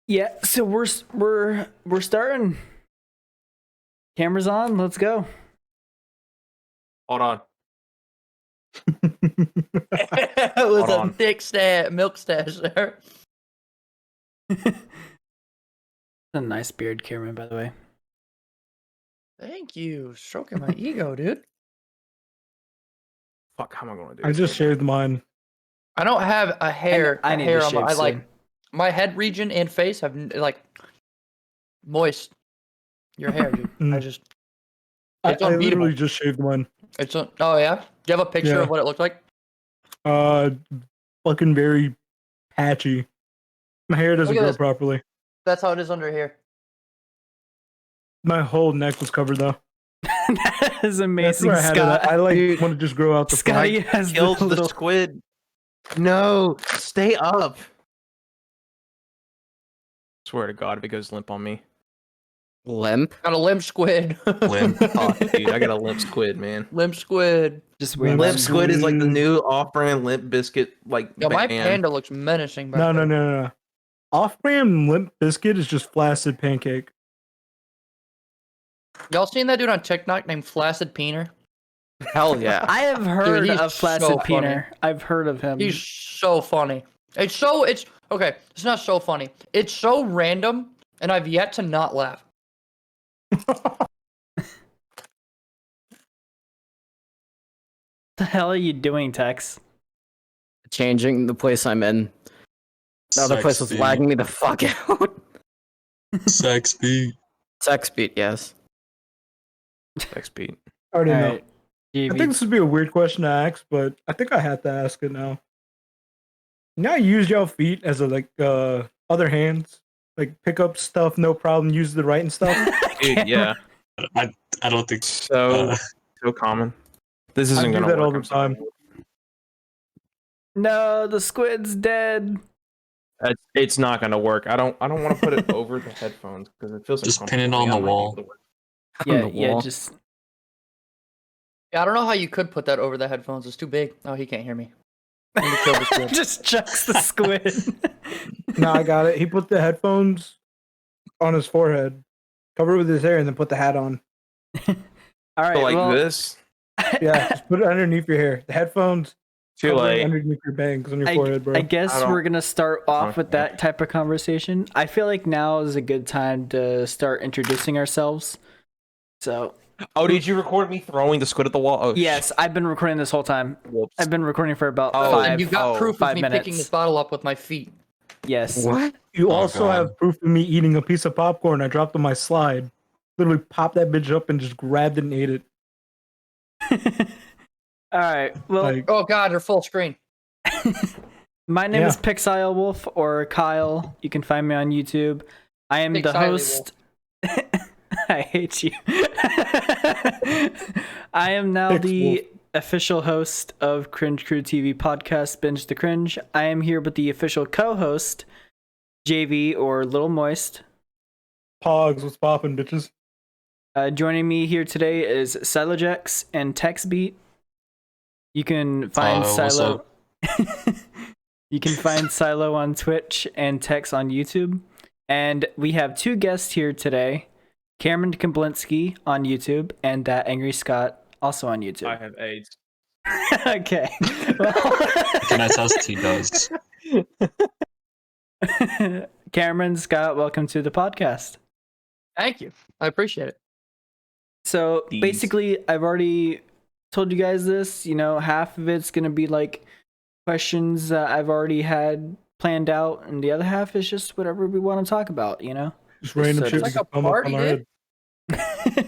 Yeah, so we're starting. Cameras on. Let's go. Hold on. It was Hold a on. thick milk stash there. A nice beard, Cameron, by the way. Thank you. Stroking my ego, dude. Fuck, how am I gonna do I this? just shaved mine. I don't have a hair. I a need hair to on my, shave I like soon. my head region and face have like moist. Your hair, dude. Mm. I just. I It's unbeatable. literally just shaved mine. It's oh yeah. Do you have a picture Yeah. of what it looked like? Fucking very patchy. My hair doesn't Look at grow this. properly. That's how it is under here. My whole neck was covered though. That is That's amazing, where I had Scott. it. I like Dude. want to just grow out the front. Scotty has Killed the the little. squid. No, stay up. Swear to God, if it goes limp on me. Limp? Got a limp squid. Limp. Fuck, dude, I got a limp squid, man. Limp squid. Just Limp weird. Limp squid is like the Mm. new off-brand limp biscuit, like Yo, my band. panda looks menacing. Back No. there. Off-brand Limp Biscuit is just flaccid pancake. Y'all seen that dude on TikTok named Flaccid Peener? Hell yeah. I have heard he's of Flaccid so funny. Peener. I've heard of him. He's so funny. It's okay. It's not so funny. It's so random, and I've yet to not laugh. the hell are you doing, Tex? Changing the place I'm in. The other place was Sex lagging me the fuck out. Sex beat. Sex beat, yes. Sex beat. I already All know. right. I think this would be a weird question to ask, but I think I have to ask it now. Now use your feet as a other hands, like pick up stuff, no problem. Use the right and stuff. Dude, yeah. I don't think So so common. This isn't I do gonna that work. all the I'm sorry. time. No, the squid's dead. It's not gonna work. I don't want to put it over the headphones because it feels Just pin it uncomfortable. on the I might wall. be able to work. Yeah, the yeah, wall. just Yeah, I don't know how you could put that over the headphones. It's too big. Oh, he can't hear me. Let me kill this dude. just chucks the squid. No, I got it. He put the headphones on his forehead, cover it with his hair, and then put the hat on. All right, So like well, this. Yeah, just put it underneath your hair. The headphones Too cover it late. underneath your bangs on your forehead, bro. I guess I don't- we're gonna start off don't with that type of conversation. I feel like now is a good time to start introducing ourselves. So Oh, did you record me throwing the squid at the wall? Oh, yes, I've been recording this whole time. Whoops. I've been recording for about Oh, And you got proof of 5 me minutes. picking this bottle up with my feet. Yes. What? You Oh, also God. have proof of me eating a piece of popcorn I dropped on my slide. Literally popped that bitch up and just grabbed it and ate it. All right. Well, Like, Oh god, they're full screen. my name yeah. is Pixile Wolf or Kyle. You can find me on YouTube. I am the Pixile host. I hate you. I am now Pix the official host of CringeCrewTV podcast, Binge the Cringe. I am here with the official co-host, JV or Little Moist. Pogs, what's poppin', bitches? Joining me here today is Silojex and TextBeat. You can find What's Silo. You can find Silo on Twitch and Tex on YouTube. And we have two guests here today. Cameron Kamblinski on YouTube and That Angry Scott also on YouTube. I have AIDS. Okay. Well, Can I test he does? Cameron, Scott, welcome to the podcast. Thank you. I appreciate it. So These. basically, I've already told you guys this. You know, half of it's going to be like questions that I've already had planned out, and the other half is just whatever we want to talk about, you know? Just random So shit just that like a come up party, on our dude.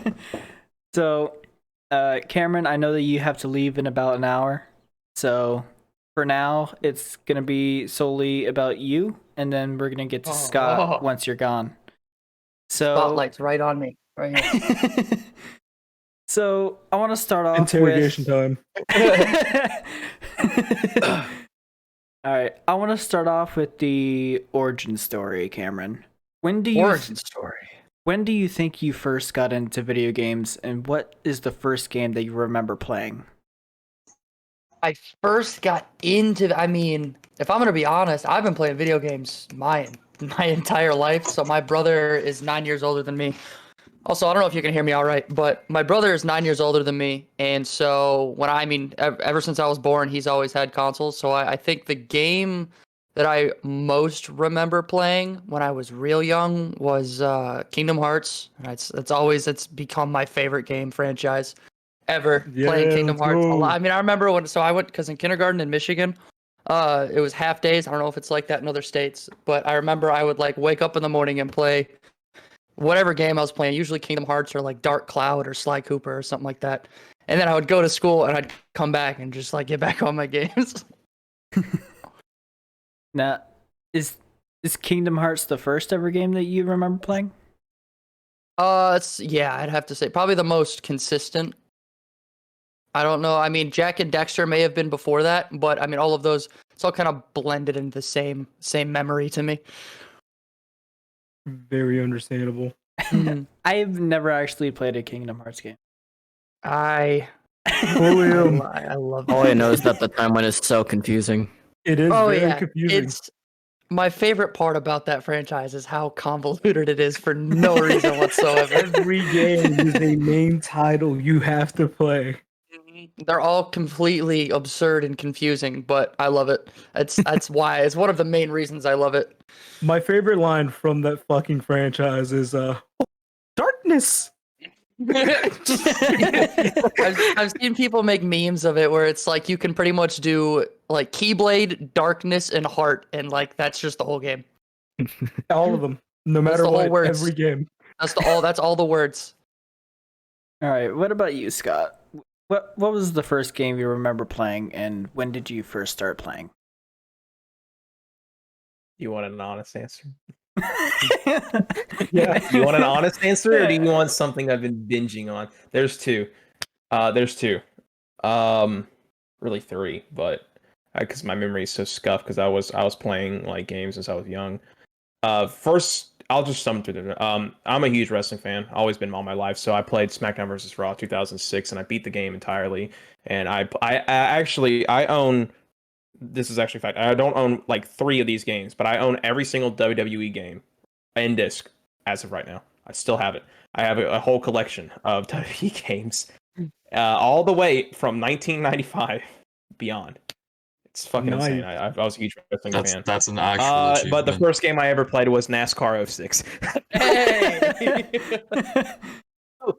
head. So, Cameron, I know that you have to leave in about an hour. So, for now, it's going to be solely about you, and then we're going to get to Scott once you're gone. So, Spotlight's right on me. Right here. so I want to start off Interrogation with... time. All right, I want to start off with the origin story, Cameron. When do you think you first got into video games, and what is the first game that you remember playing? I first got into, I mean, if I'm gonna be honest, I've been playing video games my entire life. So my brother is 9 years older than me. Also, I don't know if you can hear me all right, but my brother is 9 years older than me, and so ever since I was born, he's always had consoles. So I think the game that I most remember playing when I was real young was Kingdom Hearts. It's become my favorite game franchise ever. Playing Kingdom Hearts a lot. I mean, I remember I went because in kindergarten in Michigan, it was half days. I don't know if it's like that in other states, but I remember I would like wake up in the morning and play whatever game I was playing, usually Kingdom Hearts or like Dark Cloud or Sly Cooper or something like that. And then I would go to school and I'd come back and just like get back on my games. Now, is Kingdom Hearts the first ever game that you remember playing? I'd have to say probably the most consistent. I don't know. I mean, Jack and Dexter may have been before that, but I mean, all of those, it's all kind of blended into the same memory to me. Very understandable. I've never actually played a Kingdom Hearts game. I William. love All I know is that the timeline is so confusing. It is very confusing. It's my favorite part about that franchise is how convoluted it is for no reason whatsoever. Every game is a main title you have to play. They're all completely absurd and confusing, but I love it. That's why it's one of the main reasons I love it. My favorite line from that fucking franchise is darkness. I've seen people make memes of it where it's like you can pretty much do like Keyblade, Darkness, and Heart, and like that's just the whole game. All of them, no matter the whole what. words. Every game. That's all the words. All right, what about you, Scott? What was the first game you remember playing, and when did you first start playing? You want an honest answer? Yeah. You want an honest answer, or do you want something I've been binging on? There's two. Really three, but because my memory is so scuffed because I was playing like games since I was young. First, I'll just sum through them. I'm a huge wrestling fan. Always been all my life. So I played SmackDown vs. Raw 2006, and I beat the game entirely. And I own. This is actually a fact. I don't own like 3 of these games, but I own every single WWE game in disc as of right now. I still have it. I have a whole collection of WWE games, all the way from 1995 beyond. It's fucking insane. I was a huge wrestling fan. That's an actual achievement. But the first game I ever played was NASCAR 06. Hey!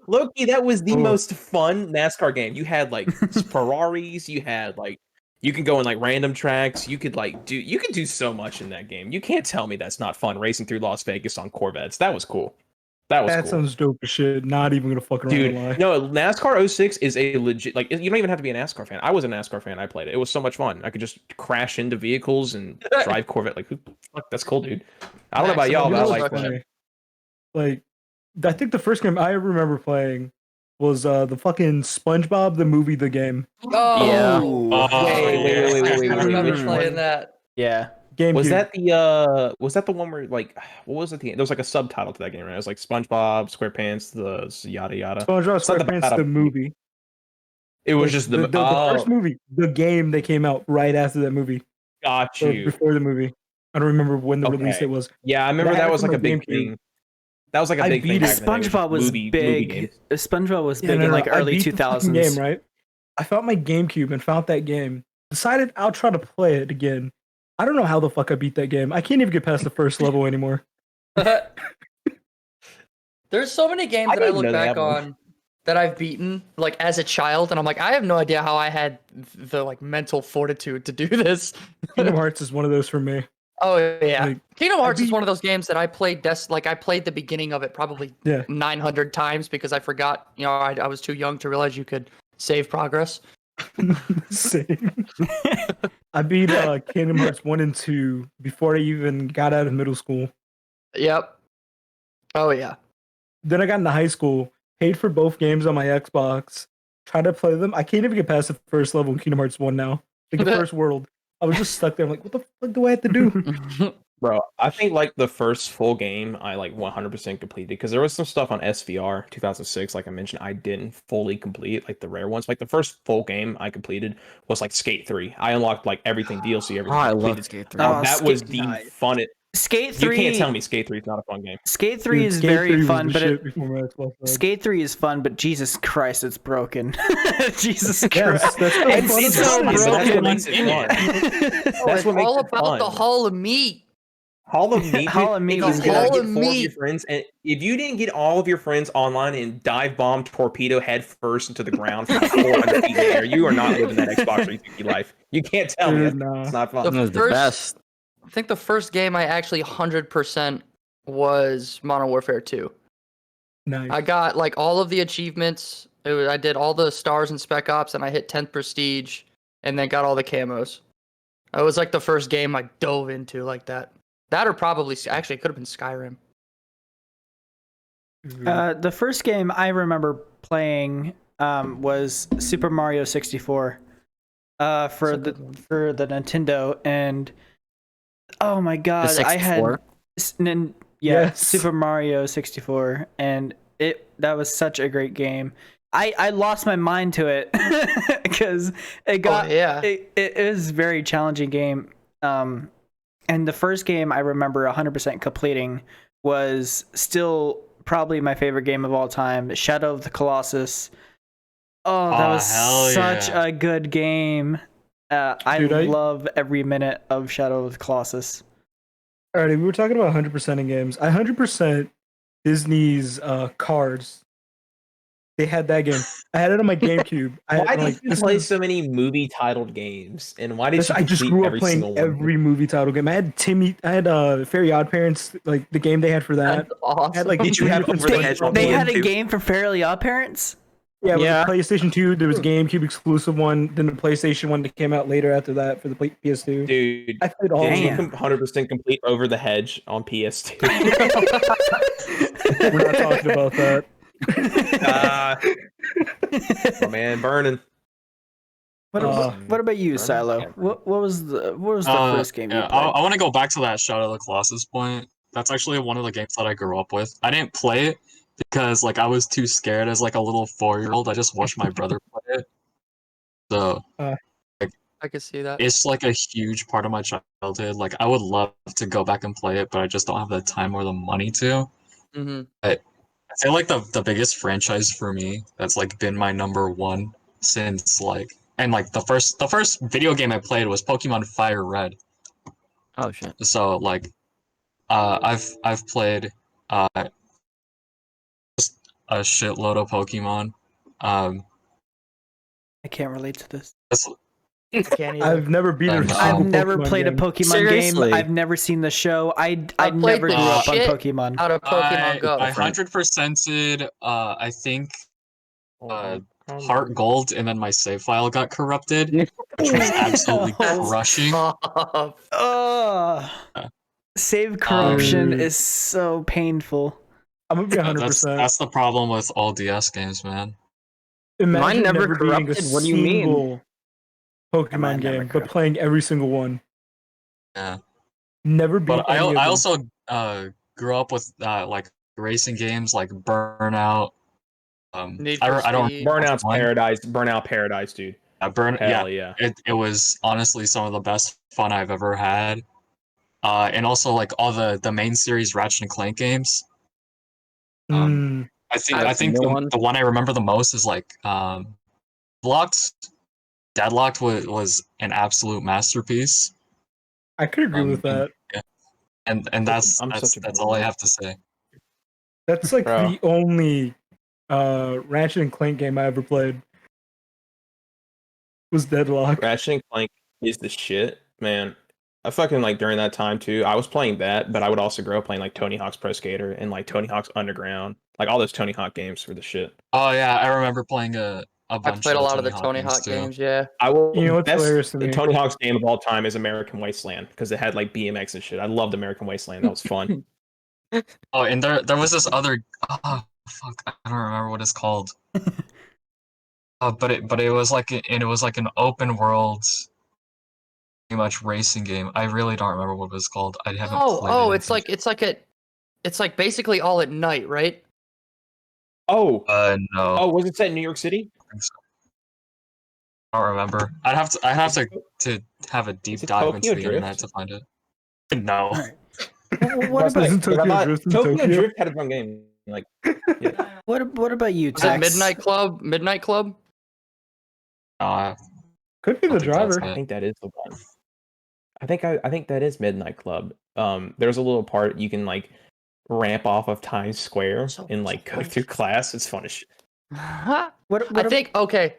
Loki, that was the most fun NASCAR game. You had like Ferraris, you had like you can go in like random tracks, you could do so much in that game. You can't tell me that's not fun racing through Las Vegas on Corvettes. That was cool. That sounds dope as shit. Not even gonna fucking Dude, lie. no, NASCAR 06 is a legit, like, you don't even have to be a NASCAR fan. I was a NASCAR fan. I played it. It was so much fun. I could just crash into vehicles and drive Corvette. Like, fuck, that's cool, dude. I don't know about y'all, but I like that. Like, I think the first game I remember playing was the fucking SpongeBob the movie, the game. Oh, Yeah. Wait. I remember Which playing one? that. Yeah. GameCube. Was that the one where like what was it? There was like a subtitle to that game, right? It was like SpongeBob SquarePants, the yada yada. SpongeBob It's not SquarePants the movie? It was just the first movie, the game that came out right after that movie. Got Or you. before the movie. I don't remember when the release it was. Yeah, I remember that was like a big GameCube. thing. That was like a I big beat thing. it. back in the day, SpongeBob was movie big. games. SpongeBob was Yeah, big in like I early beat the fucking 2000s. game, right? I found my GameCube and found that game. Decided I'll try to play it again. I don't know how the fuck I beat that game. I can't even get past the first level anymore. There's so many games that I look back on that I've beaten like as a child, and I'm like, I have no idea how I had the like mental fortitude to do this. Kingdom Hearts is one of those for me. Oh yeah, Like, Kingdom Hearts is one of those games that I played. I played the beginning of it probably 900 times because I forgot. You know, I was too young to realize you could save progress. Same. I beat Kingdom Hearts 1 and 2 before I even got out of middle school. Yep. Oh yeah. Then I got into high school, paid for both games on my Xbox, tried to play them. I can't even get past the first level in Kingdom Hearts 1 now. Like the first world. I was just stuck there. I'm like, what the fuck do I have to do? Bro, I think like the first full game I like 100% completed because there was some stuff on SVR 2006, like I mentioned, I didn't fully complete, like the rare ones. Like the first full game I completed was like Skate 3. I unlocked like everything, DLC, Oh, everything I love completed. Skate 3. Oh, That was Skate- the Nice. funnest. Skate You 3. can't tell me Skate 3 is not a fun game. Skate 3 Dude, is Skate very 3 was fun, the but shit before my Xbox One. Skate 3 is fun, but Jesus Christ, it's broken. Jesus Yes, Christ. that's the It's fun of so it. But that's what broken. makes it fun. Oh, That's it's what makes all it about fun. the Hall of Meat. Hall of Meat. Hall of dude, Meat if was you good. didn't Hall get of 4 of your Meat. friends, and if you didn't get all of your friends online and dive bomb torpedo head first into the ground from like 400 feet in the air, you are not living that Xbox 360 life. You can't tell me Dude, it's nah. not fun. The That was the first- best. I think the first game I actually 100% was Modern Warfare 2. Nice. I got like all of the achievements. I did all the stars in Spec Ops, and I hit 10th prestige, and then got all the camos. It was like the first game I dove into like that. That or probably actually it could have been Skyrim. The first game I remember playing was Super Mario 64 for a the good one. for the Nintendo, and oh my god, The I had 64. Yes. Super Mario 64, and that was such a great game. I lost my mind to it because it got yeah. it was a very challenging game. And the first game I remember 100% completing was still probably my favorite game of all time, Shadow of the Colossus. Oh, that Oh, was hell such yeah. a good game. I Dude, love every minute of Shadow of the Colossus. Alrighty, we were talking about 100% in games. I 100% Disney's Cars. They had that game. I had it on my GameCube. Why did you play so many movie titled games? And why did you I just complete grew up every playing single one? every movie title game. I had Fairy Odd Parents, like the game they had for that. That's awesome. I had like Did you three have different Over the They, Hedge on they had a PS2? game for Fairly Odd Parents? Yeah, Yeah. with the PlayStation 2, there was a GameCube exclusive one, then the PlayStation one that came out later after that for the PS2. Dude, I played all did of you them. 100% complete Over the Hedge on PS2? We're not talking about that. My man, burning. What about you, Burning? Silo? Yeah, What was the first game you Yeah, played? I want to go back to that Shadow of the Colossus point. That's actually one of the games that I grew up with. I didn't play it because like I was too scared as like a little 4-year-old. I just watched my brother play it. So I could see that. it's like a huge part of my childhood. Like I would love to go back and play it, but I just don't have the time or the money to. Mm-hmm. I feel like the biggest franchise for me that's like been my number one since like and like the first video game I played was Pokemon Fire Red. Oh shit. So like I've played just a shitload of Pokemon. I can't relate to this. That's, Can't either. I've never beat a I've single I've never Pokemon played a game. Pokemon Seriously? game. I've never seen the show. I I played never the grew up on shit Pokemon. out of Pokemon Go. I 100%ed I think Heart Gold, and then my save file got corrupted, which was absolutely Oh. crushing. Stop. Oh, save corruption is so painful. I'm gonna be 100%. That's the problem with all DS games, man. Imagine Mine never beating a corrupted, what do you mean? single Pokemon Mine never game, but corrupted. playing every single one. Yeah. Never beat But I any of them. also grew up with like racing games like Burnout. Need I for don't Speed. Burnout's One. Paradise. Burnout Paradise, dude. Hell yeah. It was honestly some of the best fun I've ever had. And also like all the main series Ratchet and Clank games. Mm, I think That's a new one. the one I remember the most is like Blocked. Deadlocked was an absolute masterpiece. I could agree with that. And that's I'm such a that's big all I nerd. have to say. That's like Bro. the only Ratchet and Clank game I ever played. Was Deadlock. Ratchet and Clank is the shit, man. I fucking like during that time too. I was playing that, but I would also grow up playing like Tony Hawk's Pro Skater and like Tony Hawk's Underground. Like all those Tony Hawk games were the shit. Oh yeah, I remember playing a I bunch played a of lot of the Tony Tony Hawk too. games, yeah. I will. You know what's best hilarious to me? Tony Hawk's game of all time is American Wasteland because it had like BMX and shit. I loved American Wasteland. That was fun. Oh, and there was this other oh fuck, I don't remember what it's called. But it was like an open world much racing game. I really don't remember what it was called. I haven't played Oh, it. it's like basically all at night, right? Oh, No. oh, was it set in New York City? I think so. I don't remember. I'd have to have a deep Is it dive Tokyo into the Drift? internet to find it. No. All right. What about Isn't Tokyo Drift in Tokyo Tokyo? Drift had a fun game. Like, yeah. what about you, Was it Tex? Midnight Club? Midnight Club? Could be I the think that's driver. it. I think that is the one. I think that is Midnight Club. There's a little part you can like ramp off of Times Square and like go through class. It's fun as shit. I think okay.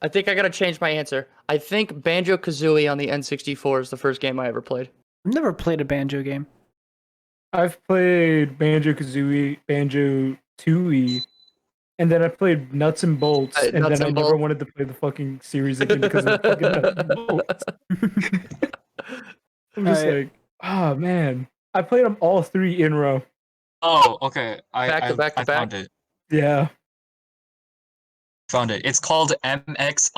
I think I gotta change my answer. I think Banjo Kazooie on the N64 is the first game I ever played. I've never played a banjo game. I've played Banjo Kazooie, Banjo Tooie, and then I played Nuts and Bolts, and Nuts then I and never Bolts. wanted to play the fucking series again because of fucking Nuts and Bolts. I'm just Alright. like, oh man. I played them all 3 in a row. Oh, okay. Back to back to I found back. it. Yeah. Found it. It's called MX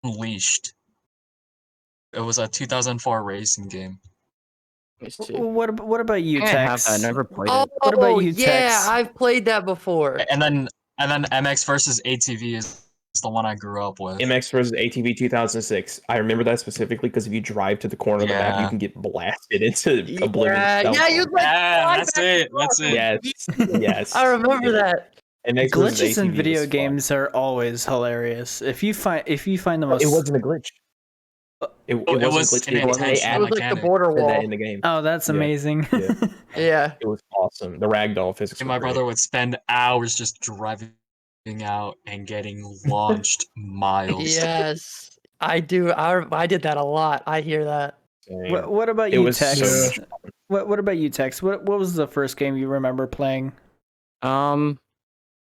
Unleashed. It was a 2004 racing game. Let me see. What about you, I have Tex? that. I never played Oh, it. What about you, yeah, Tex? I've played that before. And then MX versus ATV is the one I grew up with. MX vs ATV 2006. I remember that specifically because if you drive to the corner of the map, you Yeah. can get blasted into oblivion. Yeah, you'd like Yeah, fly that's back it. and That's forth. it. Yes, yes. I remember that. MX versus Glitches in ATV video was fun. games are always hilarious. If you find the most, It wasn't a glitch. It Oh, it wasn't was glitchy. an They intentional It was like the mechanic. border added that wall. in the game. Oh, that's Yeah. amazing. Yeah. Yeah. It was awesome. The ragdoll physics. And were my great. brother would spend hours just driving out and getting launched miles. Yes. I do. I did that a lot. I hear that. Same. What about It you, was Tex? so much fun. What about you, Tex? What was the first game you remember playing?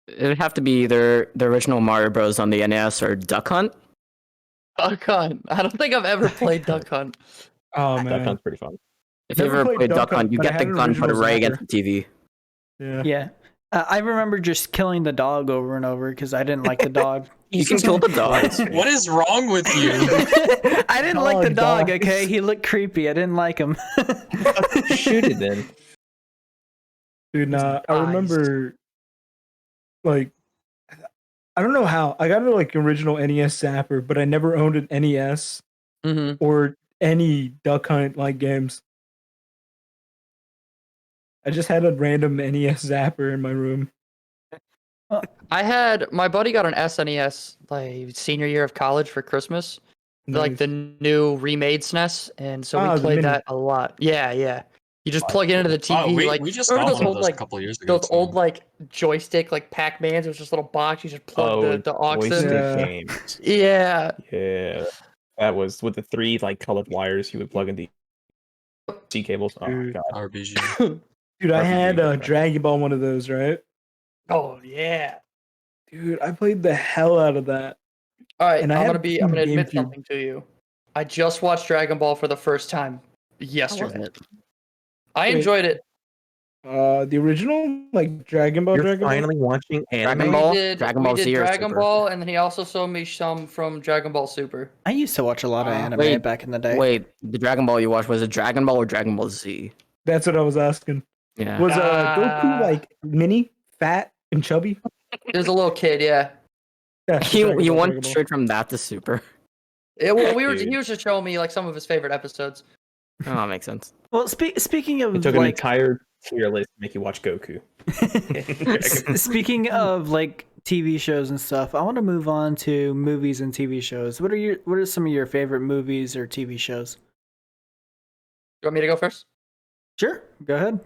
It'd have to be either the original Mario Bros. On the NES or Duck Hunt. Duck Hunt. I don't think I've ever played Duck Hunt. Oh That man. sounds pretty fun. If you Never ever played played Duck Duck Hunt, Hunt, you but I get the had an gun put original right zapper. against the TV. Yeah. Yeah, I remember just killing the dog over and over because I didn't like the dog. You can kill the dog. What is wrong with you? I didn't like the dog. Dogs. Okay, he looked creepy. I didn't like him. Shoot it then. Dude, nah, I Eyes. remember, like, I don't know how. I got a, like, original NES Zapper, but I never owned an NES Mm-hmm. or any Duck Hunt-like games. I just had a random NES Zapper in my room. My buddy got an SNES like senior year of college for Christmas. Like Nice. the new remade SNES, and so Ah, we the played mini. that a lot. Yeah, yeah. You just plug it into the TV. Oh, like we just remember got one of old those a like couple years ago. those too. old like joystick like Pac-Mans. It was just a little box. You just plug the aux joystick in. Yeah. games. Yeah. Yeah. That was with the 3 like colored wires you would plug into C cables. Oh my Dude. god. RBG. Dude, I RPG had game. Dragon Ball, one of those, right? Oh yeah. Dude, I played the hell out of that. All right, And I I'm had gonna admit GameCube. something to you. I just watched Dragon Ball for the first time How was yesterday. it? I Wait. enjoyed it. The original, like, Dragon Ball, You're Dragon Ball? finally watching anime. Dragon Ball? We did Dragon Ball Z or Dragon Super? Ball, and then he also showed me some from Dragon Ball Super. I used to watch a lot of anime Wait, back in the day. Wait, the Dragon Ball you watched, was it Dragon Ball or Dragon Ball Z? That's what I was asking. Yeah. Was Goku, like, mini, fat, and chubby? There's a little kid, yeah. Yeah, He Dragon Ball, went Dragon Ball. straight from that to Super. He Dude. was just showing me like some of his favorite episodes. Oh, that makes sense. Well, speaking of It took an like, entire tier list to make you watch Goku. speaking of like TV shows and stuff, I want to move on to movies and TV shows. What are some of your favorite movies or TV shows? You want me to go first? Sure, go ahead.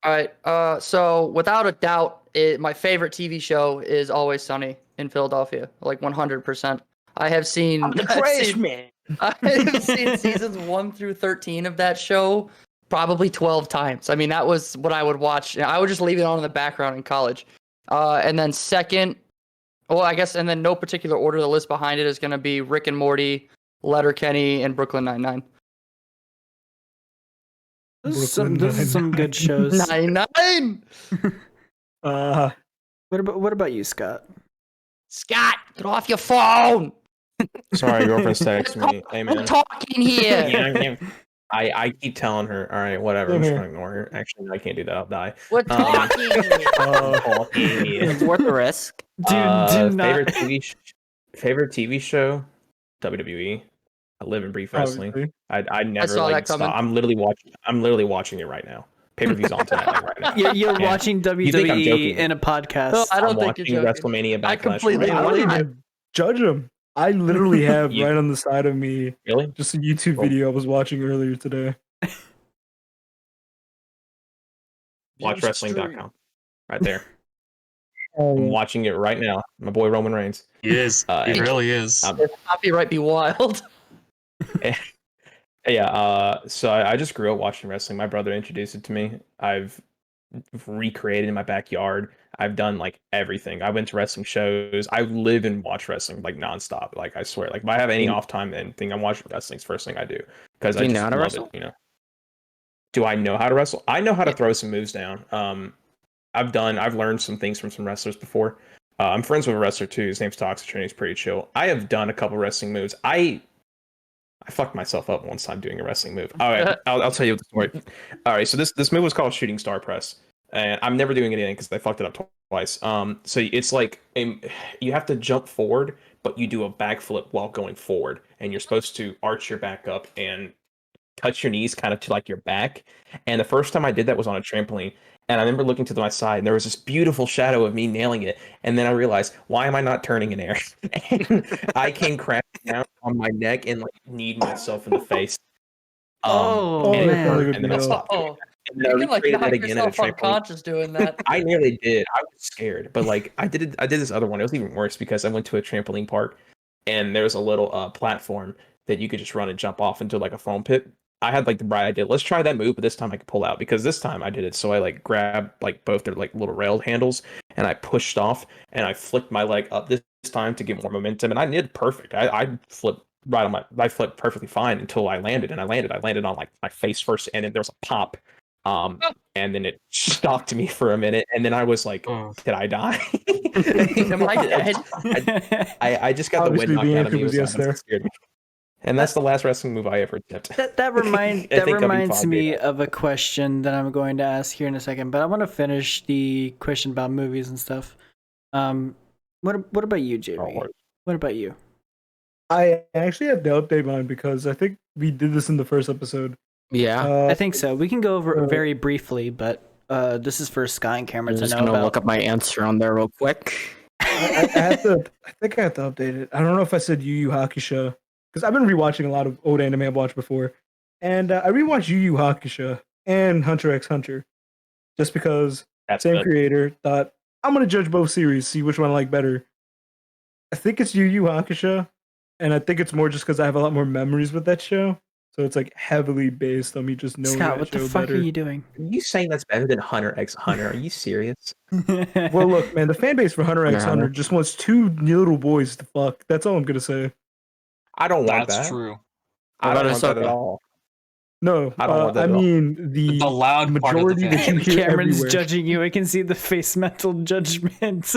All right. So without a doubt, my favorite TV show is Always Sunny in Philadelphia. Like 100%. I have seen. man. I have seen seasons 1 through 13 of that show probably 12 times. I mean, that was what I would watch. I would just leave it on in the background in college. And then second, well, I guess, and then no particular order, the list behind it is going to be Rick and Morty, Letterkenny, and Brooklyn Nine-Nine. Those Brooklyn are some good shows. Nine-Nine! What about you, Scott? Scott, get off your phone! Sorry, girlfriend's texting me. Hey, We're man. talking here. Yeah. I keep telling her, all right, whatever. I'm Same just here. gonna ignore her. Actually, no, I can't do that. I'll die. We're talking here. It's worth the risk. Do not. Favorite TV show, WWE. I live and breathe wrestling. Obviously. I never saw like that coming. stop. I'm literally watching it right now. Pay-per-view's on tonight, like right now. You're Yeah. watching You think I'm WWE joking? in a podcast. No, I don't I'm think you're watching joking. WrestleMania I Backlash. completely right I now. believe don't it. even judge him. I literally have You- right on the side of me Really? just a YouTube Cool. video I was watching earlier today. WatchWrestling.com. Right there. I'm Oh, watching it right now. My boy Roman Reigns. He is. He and- really is. Copyright be wild. Yeah, so I just grew up watching wrestling. My brother introduced it to me. I've recreated in my backyard. I've done like everything. I went to wrestling shows. I live and watch wrestling like nonstop. Like I swear, like if I have any off time and think I'm watching wrestling, it's the first thing I do because Do I you just know how to love wrestle? it. You know. Do I know how to wrestle? I know how to throw some moves down. I've learned some things from some wrestlers before. I'm friends with a wrestler too. His name's Toxic and he's pretty chill. I have done a couple wrestling moves. I fucked myself up once time doing a wrestling move. All right, I'll tell you the story. All right, so this move was called Shooting Star Press, and I'm never doing it again because I fucked it up twice. So it's like you have to jump forward, but you do a backflip while going forward, and you're supposed to arch your back up and touch your knees kind of to like your back. And the first time I did that was on a trampoline. And I remember looking to my side and there was this beautiful shadow of me nailing it. And then I realized, why am I not turning in air? And I came crashing down on my neck and like kneed myself in the face. Oh, and, man. really good and then I deal. stopped doing Oh, it. And then I you can like recreated knock that again at a yourself trampoline. unconscious doing that. I nearly did. I was scared, but like I did this other one. It was even worse because I went to a trampoline park and there's a little platform that you could just run and jump off into like a foam pit. I had like the bright idea. Let's try that move, but this time I could pull out because this time I did it. So I like grabbed like both their like little rail handles and I pushed off and I flicked my leg up this time to get more momentum and I did perfect. I flipped I flipped perfectly fine until I landed and I landed on like my face first and then there was a pop. And then it shocked me for a minute and then I was like, did I die? Am I dead? I just got the wind Obviously, knocked the out of me. answer was yes there. Scared me. And that's the last wrestling move I ever attempted. That reminds I think I'll be reminds fine me with of a question that I'm going to ask here in a second, but I want to finish the question about movies and stuff. What about you, JB? Lord. What about you? I actually have to update mine because I think we did this in the first episode. Yeah. I think so. We can go over it very briefly, but this is for Sky and Cameron I'm to just know gonna about. look up my answer on there real quick. I think I have to update it. I don't know if I said Yu Yu Hakusho because I've been rewatching a lot of old anime I've watched before, and I rewatched Yu Yu Hakusho and Hunter x Hunter just because That's same good. creator thought I'm gonna judge both series, see which one I like better. I think it's Yu Yu Hakusho, and I think it's more just because I have a lot more memories with that show. So it's like heavily based on me just knowing Scott, that what the show fuck better. are you doing? Are you saying that's better than Hunter x Hunter? Are you serious? Well, look, man, the fan base for Hunter x Hunter just wants two little boys to fuck. That's all I'm gonna say. I don't want That's that. true. I don't What want about that at Ahsoka? all. No, I don't want that I at all. mean the The loud part of the majority that you fan. hear Cameron's everywhere. judging you. I can see the face mental judgment.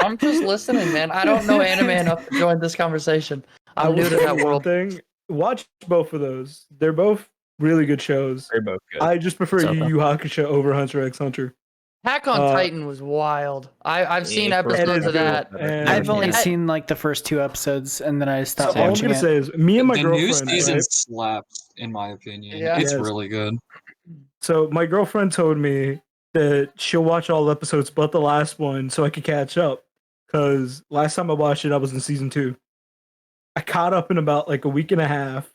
I'm just listening, man. I don't know anime enough to join this conversation. I'm new to that world. Thing. Watch both of those. They're both really good shows. They're both good. I just prefer So- Yu Yu Hakusho over Hunter x Hunter. Attack on Uh, Titan was wild. I've seen Yeah, episodes it is of that. good. And- I've only And I- seen like the first 2 episodes, and then I So stopped all I'm watching gonna it. say is, me and my The new girlfriend. season right? slaps, in my opinion. Yeah. It's Yes. really good. So my girlfriend told me that she'll watch all episodes but the last one so I could catch up. Because last time I watched it, I was in season 2. I caught up in about like a week and a half.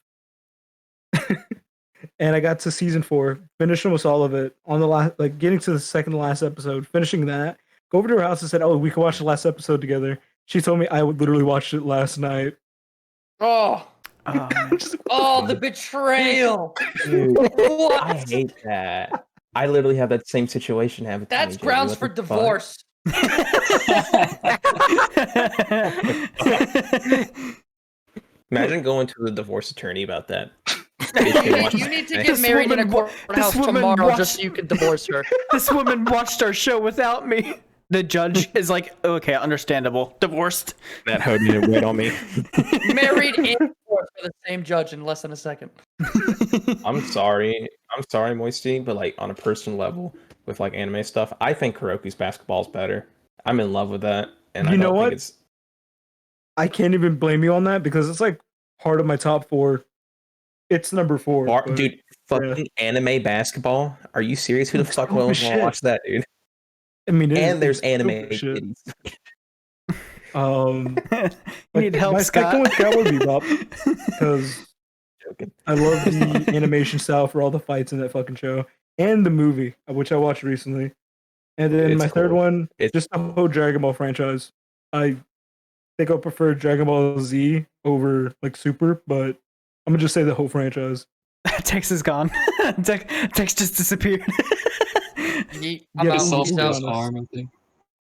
And I got to season 4, finished almost all of it. On the last, like getting to the second to last episode, finishing that. Go over to her house and said, "Oh, we can watch the last episode together." She told me I literally watched it last night. Oh, Oh, man. oh, the betrayal! Dude, I What? hate that. I literally have that same situation happen. to That's me, JB. grounds What for the fuck? divorce. Imagine going to the divorce attorney about that. You need to get This married in a woman wa- courthouse this woman tomorrow watched- just so you can divorce her. This woman watched our show without me. The judge is like, okay, understandable. Divorced. That hoe needed to wait on me. Married and divorced by the same judge in less than a second. I'm sorry, Moisty, but like on a personal level with like anime stuff, I think Kuroki's basketball is better. I'm in love with that, and You I know don't what? think it's. I can't even blame you on that because it's like part of my top 4. It's number 4. but- Dude, fucking anime basketball? Are you serious? Who the It's fuck dope will as shit. watch that, dude? I mean, And there's it's dope anime as shit. titties. You Like, need help, my Scott. second one's Cowboy Bebop because Joking. I love the animation style for all the fights in that fucking show and the movie, which I watched recently. And then It's my third cool. one, It's- just the whole Dragon Ball franchise. I think I prefer Dragon Ball Z over like Super, but I'm gonna just say the whole franchise. Tex is gone. Tex just disappeared. I'm Yeah, out. but Self we'll be honest. harm, I think.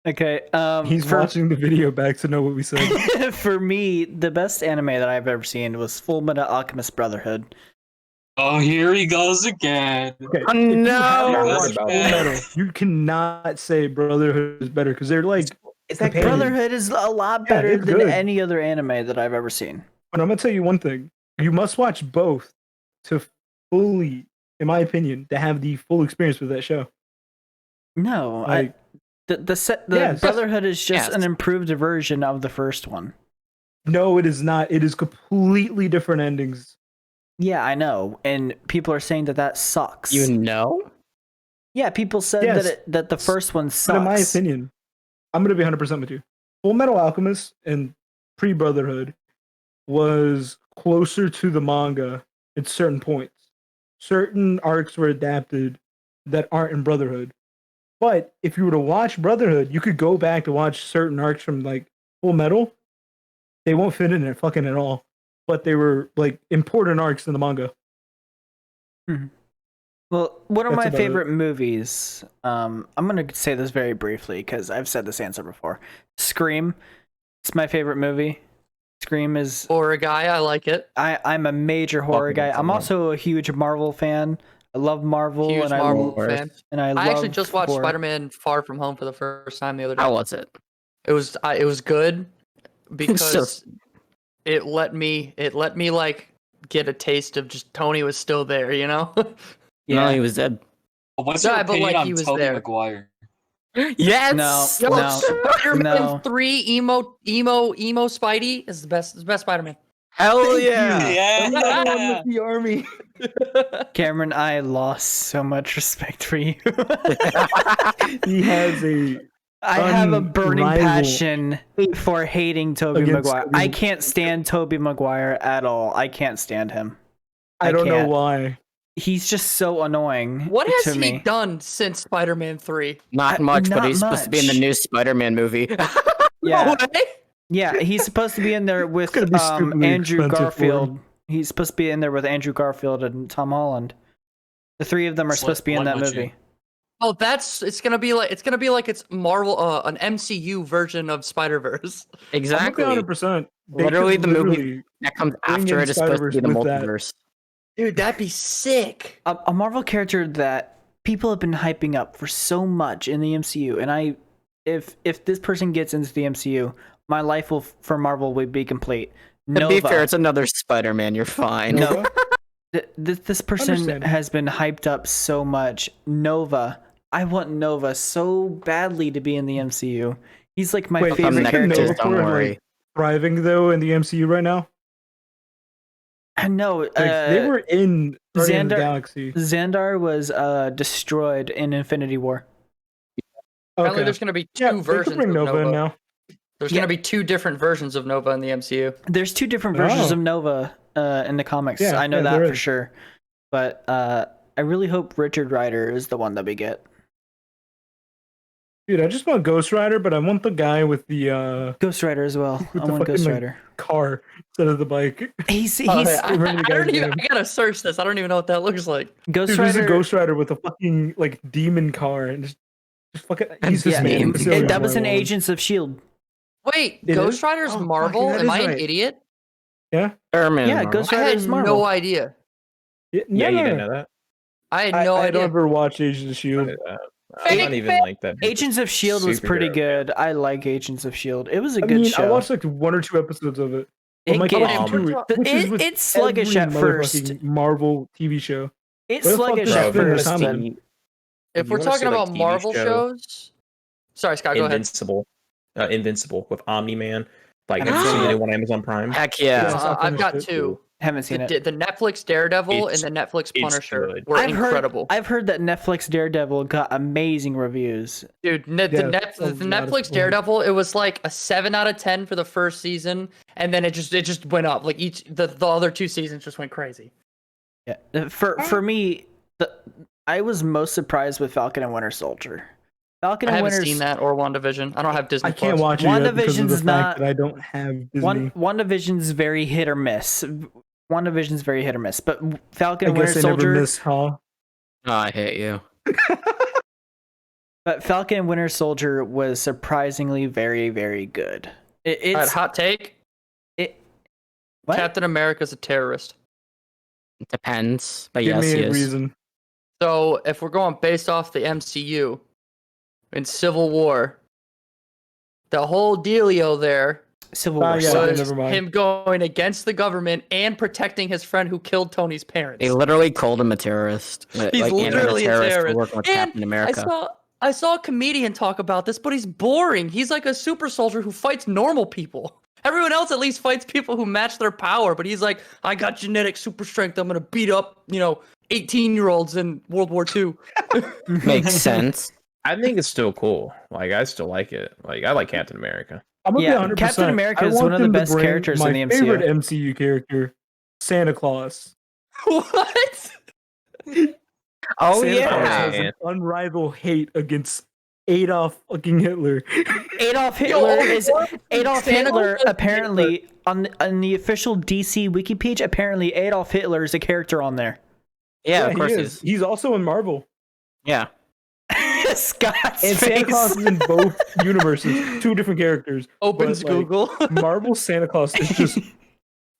Okay. He's for, watching the video back to know what we said. for me, the best anime that I've ever seen was Full Metal Alchemist Brotherhood. Oh, here he goes again. Okay, Oh, if you no! haven't That's watched bad. Full Metal, you cannot say Brotherhood is better because they're like. Is that companions. Brotherhood is a lot Yeah, better it's than good. any other anime that I've ever seen. But I'm gonna tell you one thing: you must watch both to fully, in my opinion, to have the full experience with that show. No, Like, the Yes. Brotherhood is just Yes. an improved version of the first one. no, it is not. It is completely different endings. Yeah, I know, and people are saying that sucks. You know? Yeah, people said Yes. that the first one sucks. But in my opinion, I'm gonna be 100% with you. Full Metal Alchemist and pre Brotherhood was closer to the manga at certain points. Certain arcs were adapted that aren't in Brotherhood. But if you were to watch Brotherhood, you could go back to watch certain arcs from like Full Metal. They won't fit in it fucking at all. But they were like important arcs in the manga. Well, one of That's my about favorite movies, I'm going to say this very briefly because I've said this answer before. Scream. It's my favorite movie. Scream is... Horror guy, I like it. I'm a major horror Fucking guy. I'm excellent. also a huge Marvel fan. I love Marvel. Huge and Marvel love- fan. I I actually love just watched horror. Spider-Man Far From Home for the first time the other day. How was it? It was good because just- it let me like get a taste of just Tony was still there, you know? No, he was dead. What's Yeah, your but, opinion like, on he was Tobey there. Maguire? Yes! Yo, No. Spider-Man No. 3 emo Spidey is the best Spider-Man. Hell yeah! Another one with the army. Cameron, I lost so much respect for you. He has a I have a burning unrivaled- passion for hating Tobey Against Maguire. Tobey I can't stand Tobey Maguire at all. I can't stand him. I don't know can't. why. He's just so annoying. What has to he me. done since Spider-Man 3? Not much, but not he's supposed to be in the much. new Spider-Man movie. Yeah, No way. yeah, he's supposed to be in there with gonna be stupidly Andrew expensive for him. Garfield. He's supposed to be in there with Andrew Garfield and Tom Holland. The three of them are It's supposed to be in like that Mochi. movie. Oh, it's gonna be like it's Marvel, an MCU version of Spider-Verse. Exactly. 100%. Literally the movie that comes bring after in it is supposed to be the Spider-Verse with that. multiverse. Dude, that'd be sick. A Marvel character that people have been hyping up for so much in the MCU, and if this person gets into the MCU, my life for Marvel would be complete. To be fair, it's another Spider-Man. You're fine. No. This person Understandable. has been hyped up so much. Nova. I want Nova so badly to be in the MCU. He's like my Wait, favorite next character. is- don't Nova worry. like, thriving though in the MCU right now. I know. Like, they were in Guardians of the Xandar- Galaxy. Xandar was destroyed in Infinity War. Apparently, Okay. there's gonna be Yeah, two they versions could bring of Nova in Nova. now. There's Yeah. gonna be two different versions of Nova in the MCU. There's two different versions Oh. of Nova in the comics. Yeah, I know yeah, that there for is. sure. But I really hope Richard Rider is the one that we get. Dude, I just want Ghost Rider, but I want the guy with the Ghost Rider as well. With I the want Ghost fucking, like, Rider. car instead of the bike. He's Oh, he's yeah, I remember the don't guy's even. name. I gotta search this. I don't even know what that looks like. Ghost Dude, there's Rider. a Ghost Rider with a fucking like demon car and just fucking. He's just Yeah, man. That's the only that one was I in want. Agents of Shield. Wait, It Ghost is? Rider's Oh, fuck, Marvel? that Am is I an right. idiot? Yeah. Spider-Man. Yeah, Marvel. Ghost I Rider had is Marvel. no idea. Yeah, Yeah, you didn't know that? I had I no don't idea. ever watch Agents of Shield. I'm not even like that. Agents of Shield was pretty superhero good. I like Agents of Shield. It was a I good mean, show. I watched like 1 or 2 episodes of it. But It my get- question to it, which is with it's sluggish every at first. motherfucking Marvel TV show. It's Where the fuck sluggish did at they spend their first. time But on? If You we're wanna talking see, like, about TV Marvel show? shows, sorry, Scott, go ahead. Invincible with Omni-Man. Like, Haven't have you seen seen the it. new one on Amazon Prime? Heck yeah. Yes, I I've finished got it. 2. haven't seen it. The Netflix Daredevil It's- and the Netflix it's Punisher good. were incredible. I've heard that Netflix Daredevil got amazing reviews. Dude, the Yes, a lot of Netflix people. Daredevil, it was like a 7 out of 10 for the first season, and then it just went up. Like the other 2 seasons just went crazy. Yeah, for me, I was most surprised with Falcon and Winter Soldier. Falcon I and haven't Winter seen that or WandaVision. I don't have Disney. I can't Plus. watch it yet because of the WandaVision's fact not- that I don't have Disney. WandaVision's very hit or miss. WandaVision's very hit or miss, but Falcon I and Winter guess they never Soldier. miss, huh? Oh, I hate you. But Falcon and Winter Soldier was surprisingly very, very good. It's Hot take: what? Captain America's a terrorist. It depends, but Give yes, he me a is. reason. So if we're going based off the MCU, in Civil War, the whole dealio there Civil War. yeah, sucked. was never mind. him going against the government and protecting his friend who killed Tony's parents. They literally called him a terrorist. He's like, literally a for terrorist. working with And Captain America. I saw a comedian talk about this, but he's boring. He's like a super soldier who fights normal people. Everyone else at least fights people who match their power, but he's like, I got genetic super strength. I'm gonna beat up, 18-year-olds in World War II. Makes sense. I think it's still cool. Like, I still like it. Like, I like Captain America. I'm gonna Yeah, be 100%. Captain America I is want one of the them to best bring characters in my the MCU. favorite MCU character, Santa Claus. What? Oh, Santa Claus yeah. has an unrivaled hate against Adolf fucking Hitler. Adolf Hitler Santa Hitler Claus- apparently on the official DC wiki page. Apparently, Adolf Hitler is a character on there. Yeah, of he course he is. is. He's also in Marvel. Yeah. Scott's And Santa face. Claus is in both universes. 2 different characters. Opens But, like, Google. Marvel Santa Claus is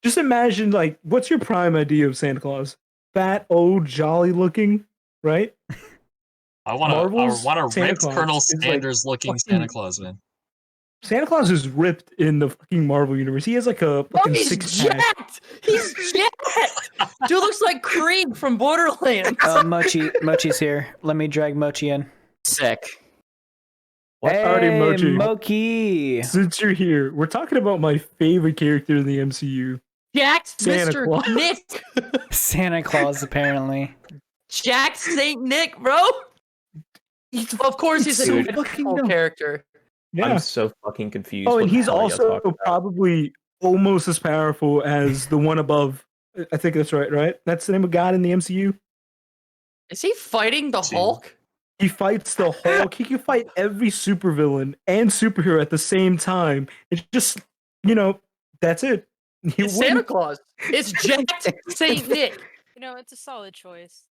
just imagine, like, what's your prime idea of Santa Claus? Fat, old, jolly looking, right? I want Marvel's to Santa rip Claus Colonel is, like, Sanders looking fucking- Santa Claus, man. Santa Claus is ripped in the fucking Marvel universe. He has like a Oh, fucking he's 6-pack. jacked! He's jacked! Dude looks like Krieg from Borderlands. Mochi's here. Let me drag Mochi in. Sick. Hey, Alrighty, Mochi. Mochi. Since you're here, we're talking about my favorite character in the MCU. Jacked Santa Mr. Claus. Nick. Santa Claus, apparently. Jacked Saint Nick, bro. Of course, he's a so beautiful fucking dumb. character. Yeah. I'm so fucking confused. Oh, what and the he's hell y'all also talking about. probably almost as powerful as the one above. I think that's right? That's the name of God in the MCU. Is he fighting the Gee. Hulk? He fights the Hulk. He can fight every supervillain and superhero at the same time. It's just, that's it. He It's Santa wouldn't, Claus. It's Jacked Saint Nick. It's a solid choice.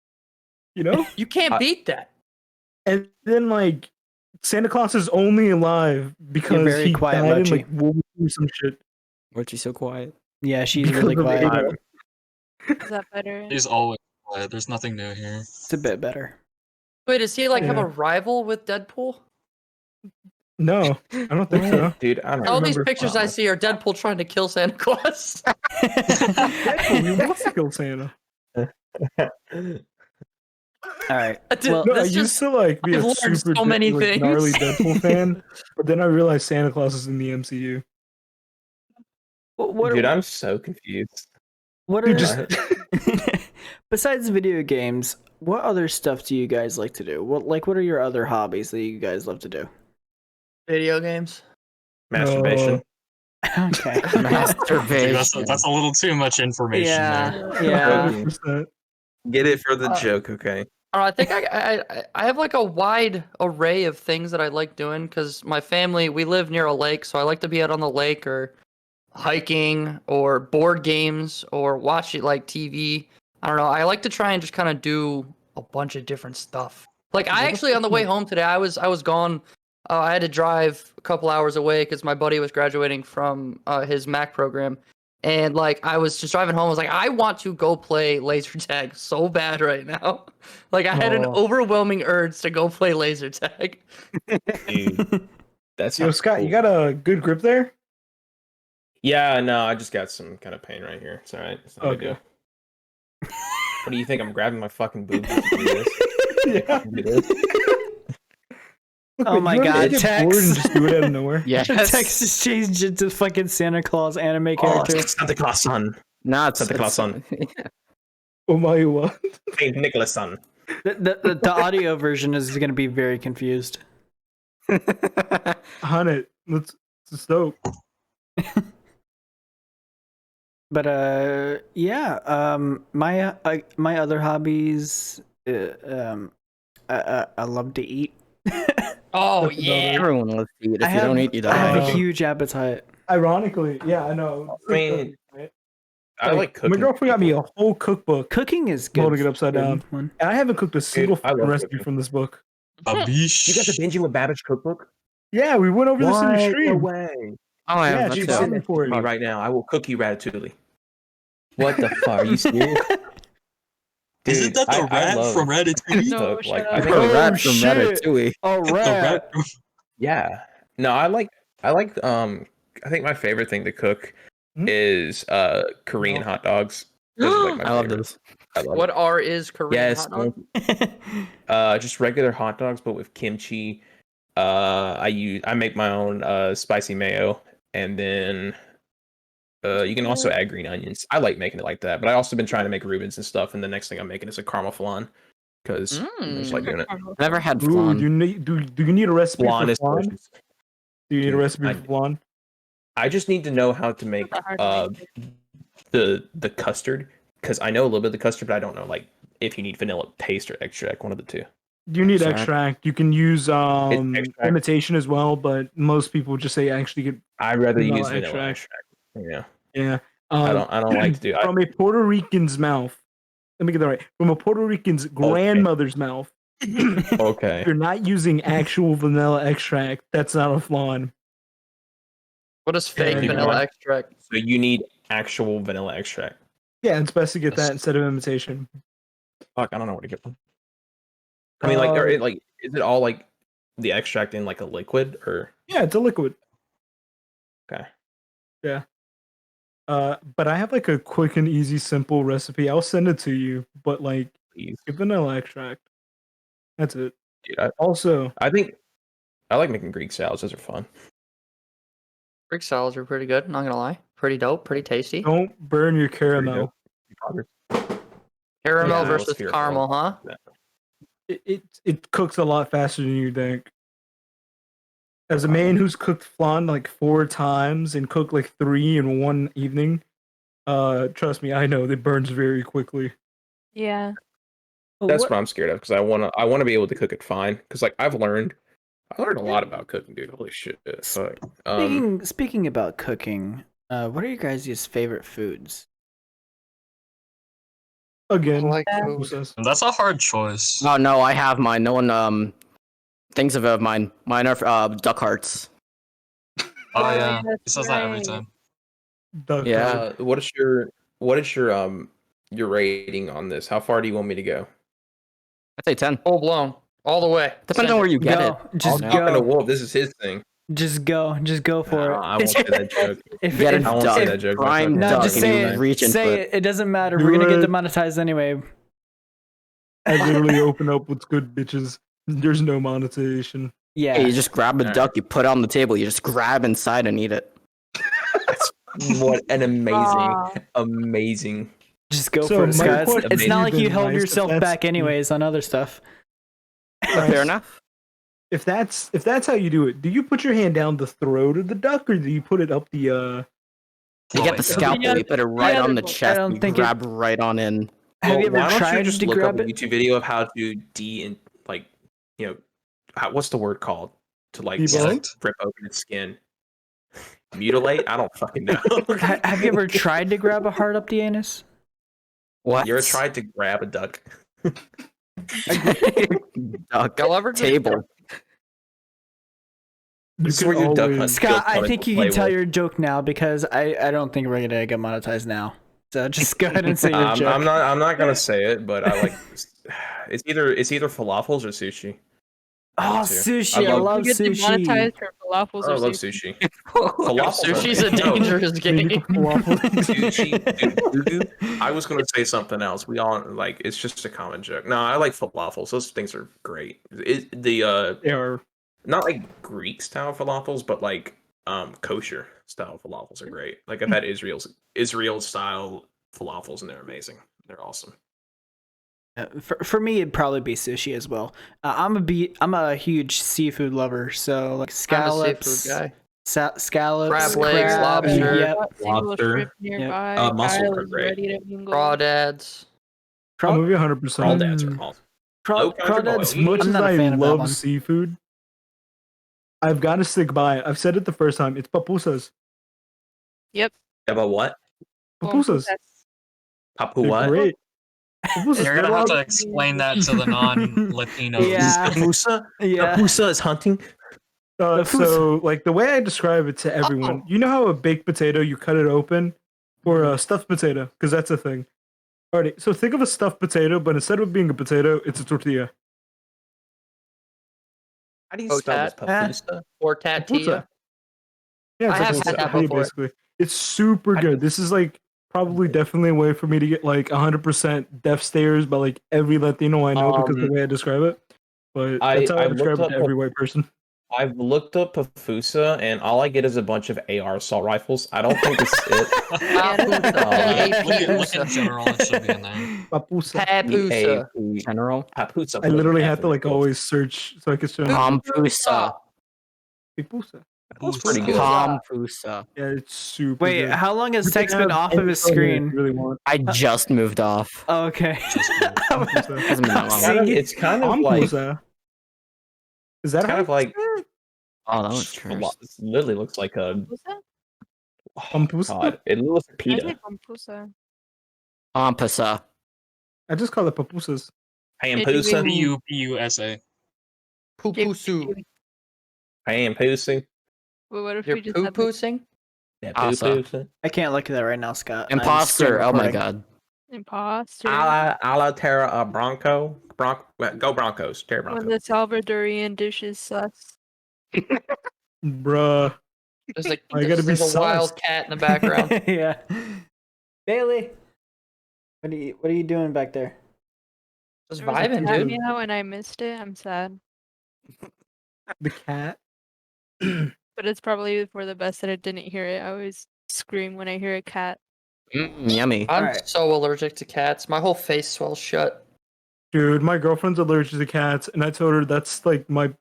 You can't beat that. And then, like, Santa Claus is only alive because very he quiet, died in, Mochi. like, World War II or some shit. Weren't you so quiet? Yeah, she's Because really of quiet. Adolf. Is that better? He's always quiet. There's nothing new here. It's a bit better. Wait, does he have Yeah. a rival with Deadpool? No, I don't think so. Dude, I don't All these remember. pictures I see are Deadpool trying to kill Santa Claus. Deadpool, he wants to kill Santa. All right. Dude, Well, No, I that's used just to like be I've a learned super so many like, gnarly things. Deadpool fan, but then I realized Santa Claus is in the MCU. what, Dude, I'm so confused. what Dude, are just besides video games? What other stuff do you guys like to do? What are your other hobbies that you guys love to do? video games. Masturbation. Okay. Dude, Masturbation. that's a little too much information there. Yeah. 100%. Get it for the Uh, joke, okay? I think I have like a wide array of things that I like doing because my family, we live near a lake, so I like to be out on the lake or hiking or board games or watch it like TV. I don't know. I like to try and just kind of do a bunch of different stuff. Like I actually on the way home today, I was gone. I had to drive a couple hours away because my buddy was graduating from his Mac program, And like I was just driving home, I was like, I want to go play laser tag so bad right now. Like I had an overwhelming urge to go play laser tag. Dude, that's Yo, Scott, you got a good grip there? Yeah, no, I just got some kind of pain right here. It's all right. It's not a big Okay. deal. What do you think? I'm grabbing my fucking boobs to do this? Yeah. Do this? Look, Oh man, my you ever God, get Tex. bored and just do it out of nowhere? Yes. Tex just changed it to fucking Santa Claus anime Oh, character. it's Santa Claus son. Nah, it's Santa Claus son. Oh my what? Saint Nicholas son. The audio version is going to be very confused. On it. Let's dope. But yeah, my other hobbies, I love to eat. Oh That's yeah. Everyone loves to eat. If I you don't have- eat, you I have die. a huge appetite. Ironically, yeah, I know. I mean, Right? I like cooking. My girlfriend got me people. a whole cookbook, Cooking is good. holding it upside down, One. and I haven't cooked a single I love fucking recipe cooking. from this book. Babish. You got the Binging with Babbage cookbook? Yeah, we went over this in the No stream. way. Oh, I Yeah, have that she's too. sitting for Me it. right now. I will cook you ratatouille. What the fuck? Are you serious? Isn't that the rat love from Ratatouille? No, cook. shut Like, up. I The think, rat from shit. Ratatouille. All the right. rat. yeah. No, I like I think my favorite thing to cook Hmm? is Korean No. hot dogs. Those are like my I love favorite. those. I love What is Korean Yes, hot dog? just regular hot dogs, but with kimchi. I make my own spicy mayo, and then you can also add green onions. I like making it like that, but I also been trying to make Reubens and stuff. And the next thing I'm making is a caramel flan because I just like doing it. Never had Ooh, flan. do you need a recipe Flan for is flan? delicious. Do you need a Dude, recipe for flan? I just need to know how to make Not hard to make. the custard because I know a little bit of the custard, but I don't know like if you need vanilla paste or extract, one of the two. You need Sorry. extract. You can use extract. imitation as well, but most people just say actually get I'd rather Vanilla use vanilla extract. extract. Yeah, yeah. I don't like to do. From a Puerto Rican's mouth. Let me get that right. From a Puerto Rican's grandmother's mouth. Okay. If you're not using actual vanilla extract, that's not a flan. What is fake Yeah. vanilla extract? So you need actual vanilla extract. Yeah, it's best to get that That's- instead of imitation. Fuck, I don't know where to get them. I mean, like, is it all like the extract in like a liquid or? Yeah, it's a liquid. Okay. Yeah. But I have like a quick and easy, simple recipe. I'll send it to you. But like, Please. get vanilla extract. That's it. Dude, Also, I think I like making Greek salads. Those are fun. Greek salads are pretty good, not gonna lie. Pretty dope, pretty tasty. don't burn your caramel. Caramel Yeah, versus let's hear it. caramel, huh? It cooks a lot faster than you think. As a man who's cooked flan like 4 times and cooked like 3 in one evening, trust me, I know it burns very quickly. Yeah. That's what I'm scared of because I wanna be able to cook it fine because like I learned a lot about cooking, dude. Holy shit! Fuck. Speaking about cooking, what are your guys' favorite foods? Again, Like who food. says? That's a hard choice. Oh no, I have mine. No one thinks of mine. Mine are duck hearts. Oh yeah, that's he says that every right. time. Duck Yeah. heart. What is your rating on this? How far do you want me to go? I'd say 10. Full blown, all the way. Depends on where you get Go. it. Just I'm not gonna go. wolf. This is his thing. Just go. Just go for it. I won't say that joke. If, Get if, it I won't done. say that joke. Prime no, duck just and say you it. reach into Say it. it. It doesn't matter. Do We're gonna get it. demonetized anyway. I literally open up what's good, bitches. There's no monetization. Yeah. Hey, you just grab a Alright. duck, you put it on the table, you just grab inside and eat it. What an Aw. amazing. Just go So for it, my Scott. question It's to not you like you then, held Rice, if yourself that's- back anyways on other stuff. Fair enough. If that's how you do it, do you put your hand down the throat of the duck, or do you put it up the? You get the Yeah. scalpel, Yeah. you put it right Yeah. on the I chest, don't you think grab right on in. Have you Why ever don't tried you just to look grab up a it? YouTube video of how to what's the word called? To like Debone? rip open its skin. Mutilate? I don't fucking know. Have you ever tried to grab a heart up the anus? What? You ever tried to grab a duck? Duck Y'all ever just- table. This is could where you duck always- hunt. Scott, I Feel think fun you to can play tell with. your joke now because I don't think we're gonna get monetized now. So just go ahead and say your joke. I'm not gonna say it, but I like. It's either falafels or sushi. Oh, too. sushi! I love- love You get sushi. demonetized for falafels I or love sushi. sushi. Falafels are Sushi's a amazing. No. dangerous game. Sushi, dude, I was gonna say something else. We all like it's just a common joke. No, I like falafels. Those things are great. They are. Not like Greek style falafels, but like kosher style falafels are great. Like I've had Israel style falafels and they're amazing. They're awesome. For me, it'd probably be sushi as well. I'm a huge seafood lover, so like I'm a scallops, seafood guy. scallops, Crab legs, crab, lobster. Yep. Single Lobster. shrimp nearby. mussels Kyle are is great. ready to mingle. Crawdads. I'm with you 100%. Crawdads are awesome. Crawdads. As much I'm as not a I fan of that love one. seafood, I've got to stick by it. I've said it the first time. It's papusas. About what? Papusas. Papu They're what? great. Papusas. You're they're gonna have allowed- to explain that to the non-Latinos. Yeah. Papusa? Yeah. Papusa is hunting. So, like the way I describe it to everyone, you know how a baked potato you cut it open, or a stuffed potato, because that's a thing. Alrighty, so think of a stuffed potato, but instead of being a potato, it's a tortilla. How do you spell this? Papusa? Or Tatia. Yeah, I it's have like had a that tortilla, before. basically. It's super good. This is like probably definitely a way for me to get like 100% death stares by like every Latino I know because of the way I describe it. But that's how I I describe looked it to up every white person. I've looked up Pafusa, and all I get is a bunch of AR assault rifles. I don't think it's it. Look in general, it should be in there. Papusa. Papusa. General. Papusa. I literally had to like always search so I could show. Pompusa. Papusa. That's pretty good. Pompusa. Yeah, it's super. Wait, good. how long has You can Tex been have off of any his color screen? you really want. I just moved off. Oh, okay. Papusa. Hasn't been that long. It's kind of like Papusa. Is that it's kind how of like Oh, that was cursed. it literally looks like a Pampusa? Pampusa? God, it looks like I pita. say pampusa. Pompusa. I just call it papusas. Pampusa. Pupusa. Poo-poo-soo. Pampusa. Wait, what if You're we just had the- poo-poosing? Yeah, Asa. pampusa. I can't look at that right now, Scott. I'm Imposter. screen Oh my recording. god. imposter? Ala Terra Bronco. Go Broncos. Terra When Bronco. the Salvadorian dish is sus. Bruh. There's like I gotta be there's a sus. wild cat in the background. Yeah. Bailey, what are you doing back there? Just There was a vibing, cat dude. meow and I missed it. I'm sad. The cat. But it's probably for the best that I didn't hear it. I always scream when I hear a cat. Yummy. I'm Alright. so allergic to cats. My whole face swells shut. Dude, my girlfriend's allergic to cats, and I told her that's like my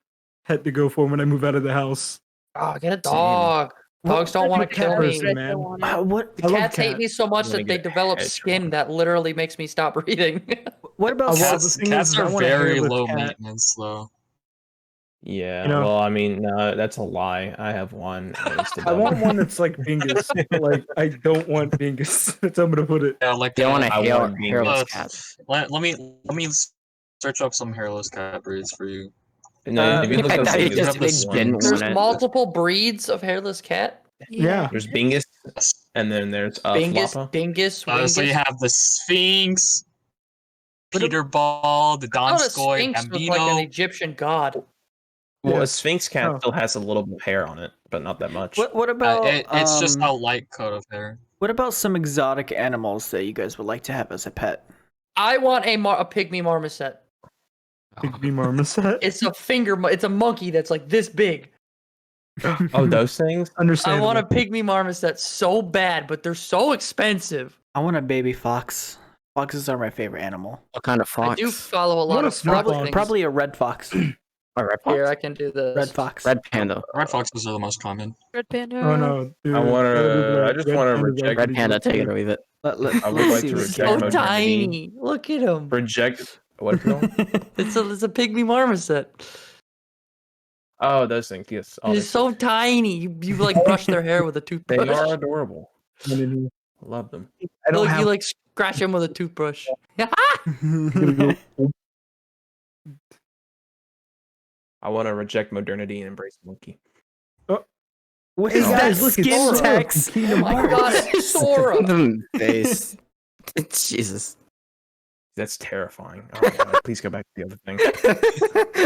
pet to go for when I move out of the house. Oh, get a dog. Dogs don't want to cat kill me. person, man. What? The I love cats hate cats. me so much I'm gonna that they get a develop hedgehog. skin that literally makes me stop breathing. What about Well, the Cats, thing cats is, I are want a very hairless low cat. maintenance, though. Yeah, You know- well, I mean, no, that's a lie. I have one. and it's the I want devil. one that's like Bingus, but like I don't want Bingus. That's how I'm gonna put it. Yeah, like You don't want a I hair, want being- hairless Uh, cat. let me search up some hairless cat breeds for you. No, if you look I up thought you Bingus, just there's said one. didn't There's want it. multiple breeds of hairless cat. Yeah. There's Bingus, and then there's Bingus, Floppa. Bingus, So you Wingus. have the Sphinx, What a- Peter Ball, the I thought a Donskoy, sphinx was like an Gambino. Egyptian god. Well, Yeah. a Sphinx cat Oh. still has a little bit of hair on it, but not that much. What about It's just a light coat of hair. what about some exotic animals that you guys would like to have as a pet? I want a pygmy marmoset. Pygmy marmoset. It's a it's a monkey that's like this big. Oh, those things? I Understandable. want a pygmy marmoset so bad, but they're so expensive. I want a baby fox. Foxes are my favorite animal. What kind of fox? I do follow a lot What a of smart fox fox. things. Probably a red fox. A red fox? Here, I can do this. Red fox. Red panda. Red foxes are the most common. Red panda. Oh no, dude. I wanna- Red I just pandas wanna are reject Red pretty panda, good. take it or leave it. I would let's like see to what reject So Gary- modernity. tiny. Look at him. Reject. What is it called? It's a pygmy marmoset. Oh, those things. Yes. Oh, It's so tiny. You like brush their hair with a they toothbrush. are adorable. I Love them. don't Look, have you like scratch them with a toothbrush. I want to reject modernity and embrace monkey. What Hey is that guys, look, it's skin Sora from text? Oh Kingdom my Hearts. god, it's Sora. The face. Jesus. That's terrifying. Oh my god! Please go back to the other thing.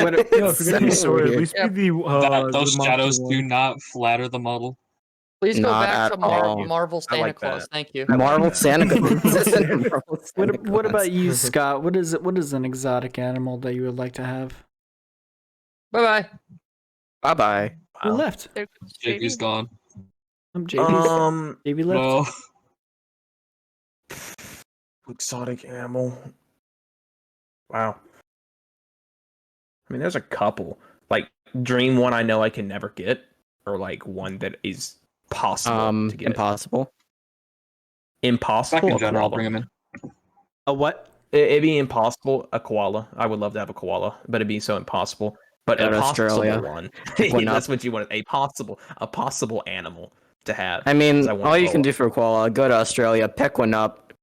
What No, if you're It's gonna be so Sora, at weird. least Yeah. be the Those monster shadows do one. not flatter the model. Please go Not back to at all. Marvel I Santa like Claus. that. Thank you. Marvel that. Santa Claus. What about you, Scott? What is an exotic animal that you would like to have? Bye bye. Bye bye. Who Wow. left? There goes JV's JV. gone. JV left. No. Exotic animal. Wow. I mean, there's a couple. Like dream one I know I can never get, or like one that is possible to get. Impossible. Impossible. Back in a general, koala. bring him in. A what? It'd be impossible. A koala. I would love to have a koala, but it'd be so impossible. But Go a to possible Australia. one. Pick one That's up. what you want. A possible animal to have. I mean, 'Cause I want all a you can koala. do for a koala, go to Australia, pick one up,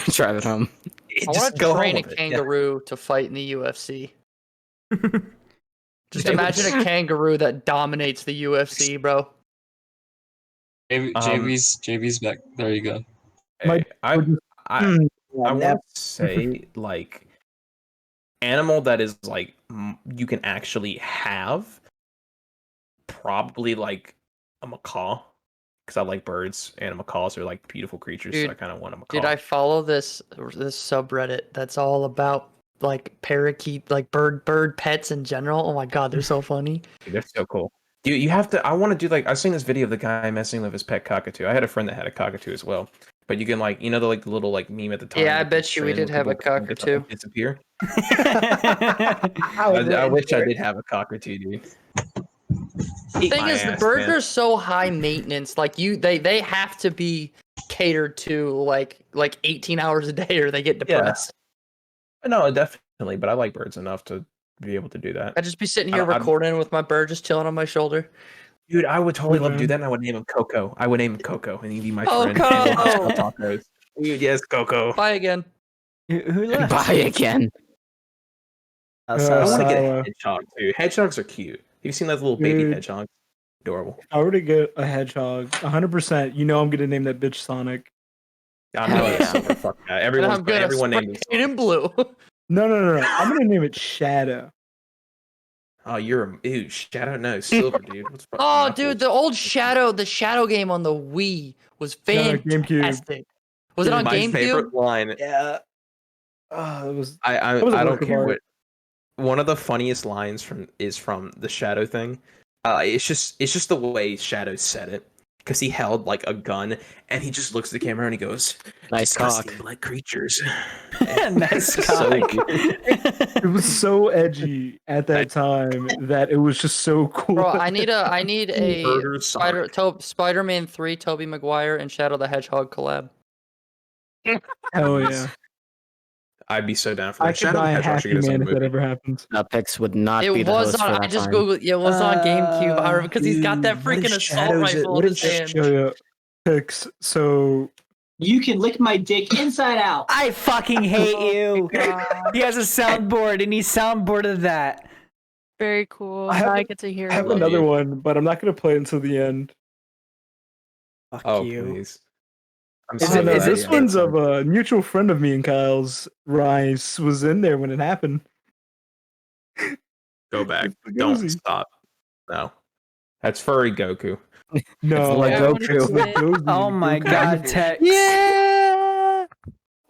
drive it home. I Just want to go train a home with it. Yeah. kangaroo to fight in the UFC. Just They would- imagine a kangaroo that dominates the UFC, bro. JV's back. There you go. Hey, I Mm, I want to say like animal that is like you can actually have. Probably like a macaw, because I like birds, and macaws are like beautiful creatures. Dude, so I kind of want a macaw. Dude, I follow this subreddit that's all about like parakeet, like bird pets in general. Oh my god, they're so funny. Dude, they're so cool. You have to. I want to do like I've seen this video of the guy messing with his pet cockatoo. I had a friend that had a cockatoo as well. But you can like the little like meme at the time. Yeah, I with the bet you we string did where have a people can cockatoo. disappear. I I wish I did have a cockatoo, dude. The thing is, the birds are so high maintenance. Like they have to be catered to like 18 hours a day, or they get depressed. No, definitely. But I like birds enough to be able to do that. I'd just be sitting here I'm- recording with my bird just chilling on my shoulder. Dude, I would totally love to do Mhm. that, and I would name him Coco. I would name him Coco, and he'd be my Oh, friend. And we'll Coco! sell tacos. Dude, yes, Coco. Bye again. Who left? Bye again. I want to get a Sawa. hedgehog too. Hedgehogs are cute. Have you seen those little baby Dude. hedgehogs? Adorable. I were to get a hedgehog, 100%. You know I'm gonna name that bitch Sonic. I Hell know yeah. it's super fuck that. And I'm gonna Everyone spray named it. it in blue. No. I'm gonna name it Shadow. Oh, you're ew, Shadow. No, Silver, dude. What's fucking Oh, Knuckles? dude, the Shadow game on the Wii was No, GameCube. fantastic. Was it on My GameCube? favorite line. Yeah. It was. I That was a don't work of care art. what. One of the funniest lines is from the Shadow thing. It's just the way Shadow said it, because he held like a gun and he just looks at the camera and he goes, Nice cock. "Disgusting like creatures." Nice So cock. cute. It was so edgy at that time that it was just so cool. Bro, I need a Murder Sonic. Spider-Man 3, Tobey Maguire, and Shadow the Hedgehog collab. Hell yeah. I'd be so down for that. I could Shadow the buy a Hedgehog should Happy get his own Man if that movie. ever happens. Pix would not It be the was host on. for I that just time. googled. Yeah, it was on GameCube. I remember because he's got that Dude, freaking assault rifle in his hand. Show you pics. So You can lick my dick inside out. I fucking hate you. God. He has a soundboard and he soundboarded that. Very cool. I have- Now I get to hear I have it. love another you. one, but I'm not gonna play it until the end. Fuck Oh you. please. I'm Is so it- glad is This it- one's of a mutual friend of me and Kyle's. Rice was in there when it happened. Go back. It's the Don't Goosey. stop. No. That's furry Goku. No, like Yeah, I wanna Goku. see it. Goosey, Oh my Goku. god, Tex. Yeah.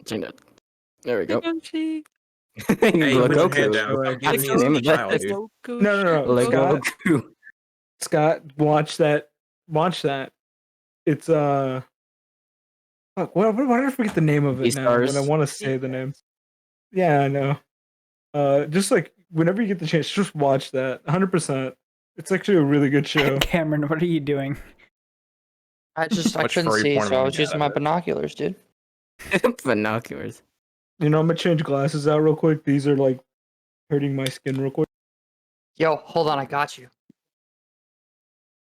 Change it. There we go. Mochi. Hey, put your hand Goku. down. I'm Like, giving that's you the name a of child, it. dude. No. Like Scott, Goku. Scott, watch that. Watch that. It's Fuck, why did I forget the name of it now? When I Beastars? want to say the name. Yeah, I know. Just like whenever you get the chance, just watch that. 100%. It's actually a really good show. Cameron, what are you doing? I Much couldn't furry see, porn so I we was got using out my of it. binoculars, dude. Binoculars. You know, I'm gonna change glasses out real quick. These are like hurting my skin real quick. Yo, hold on, I got you.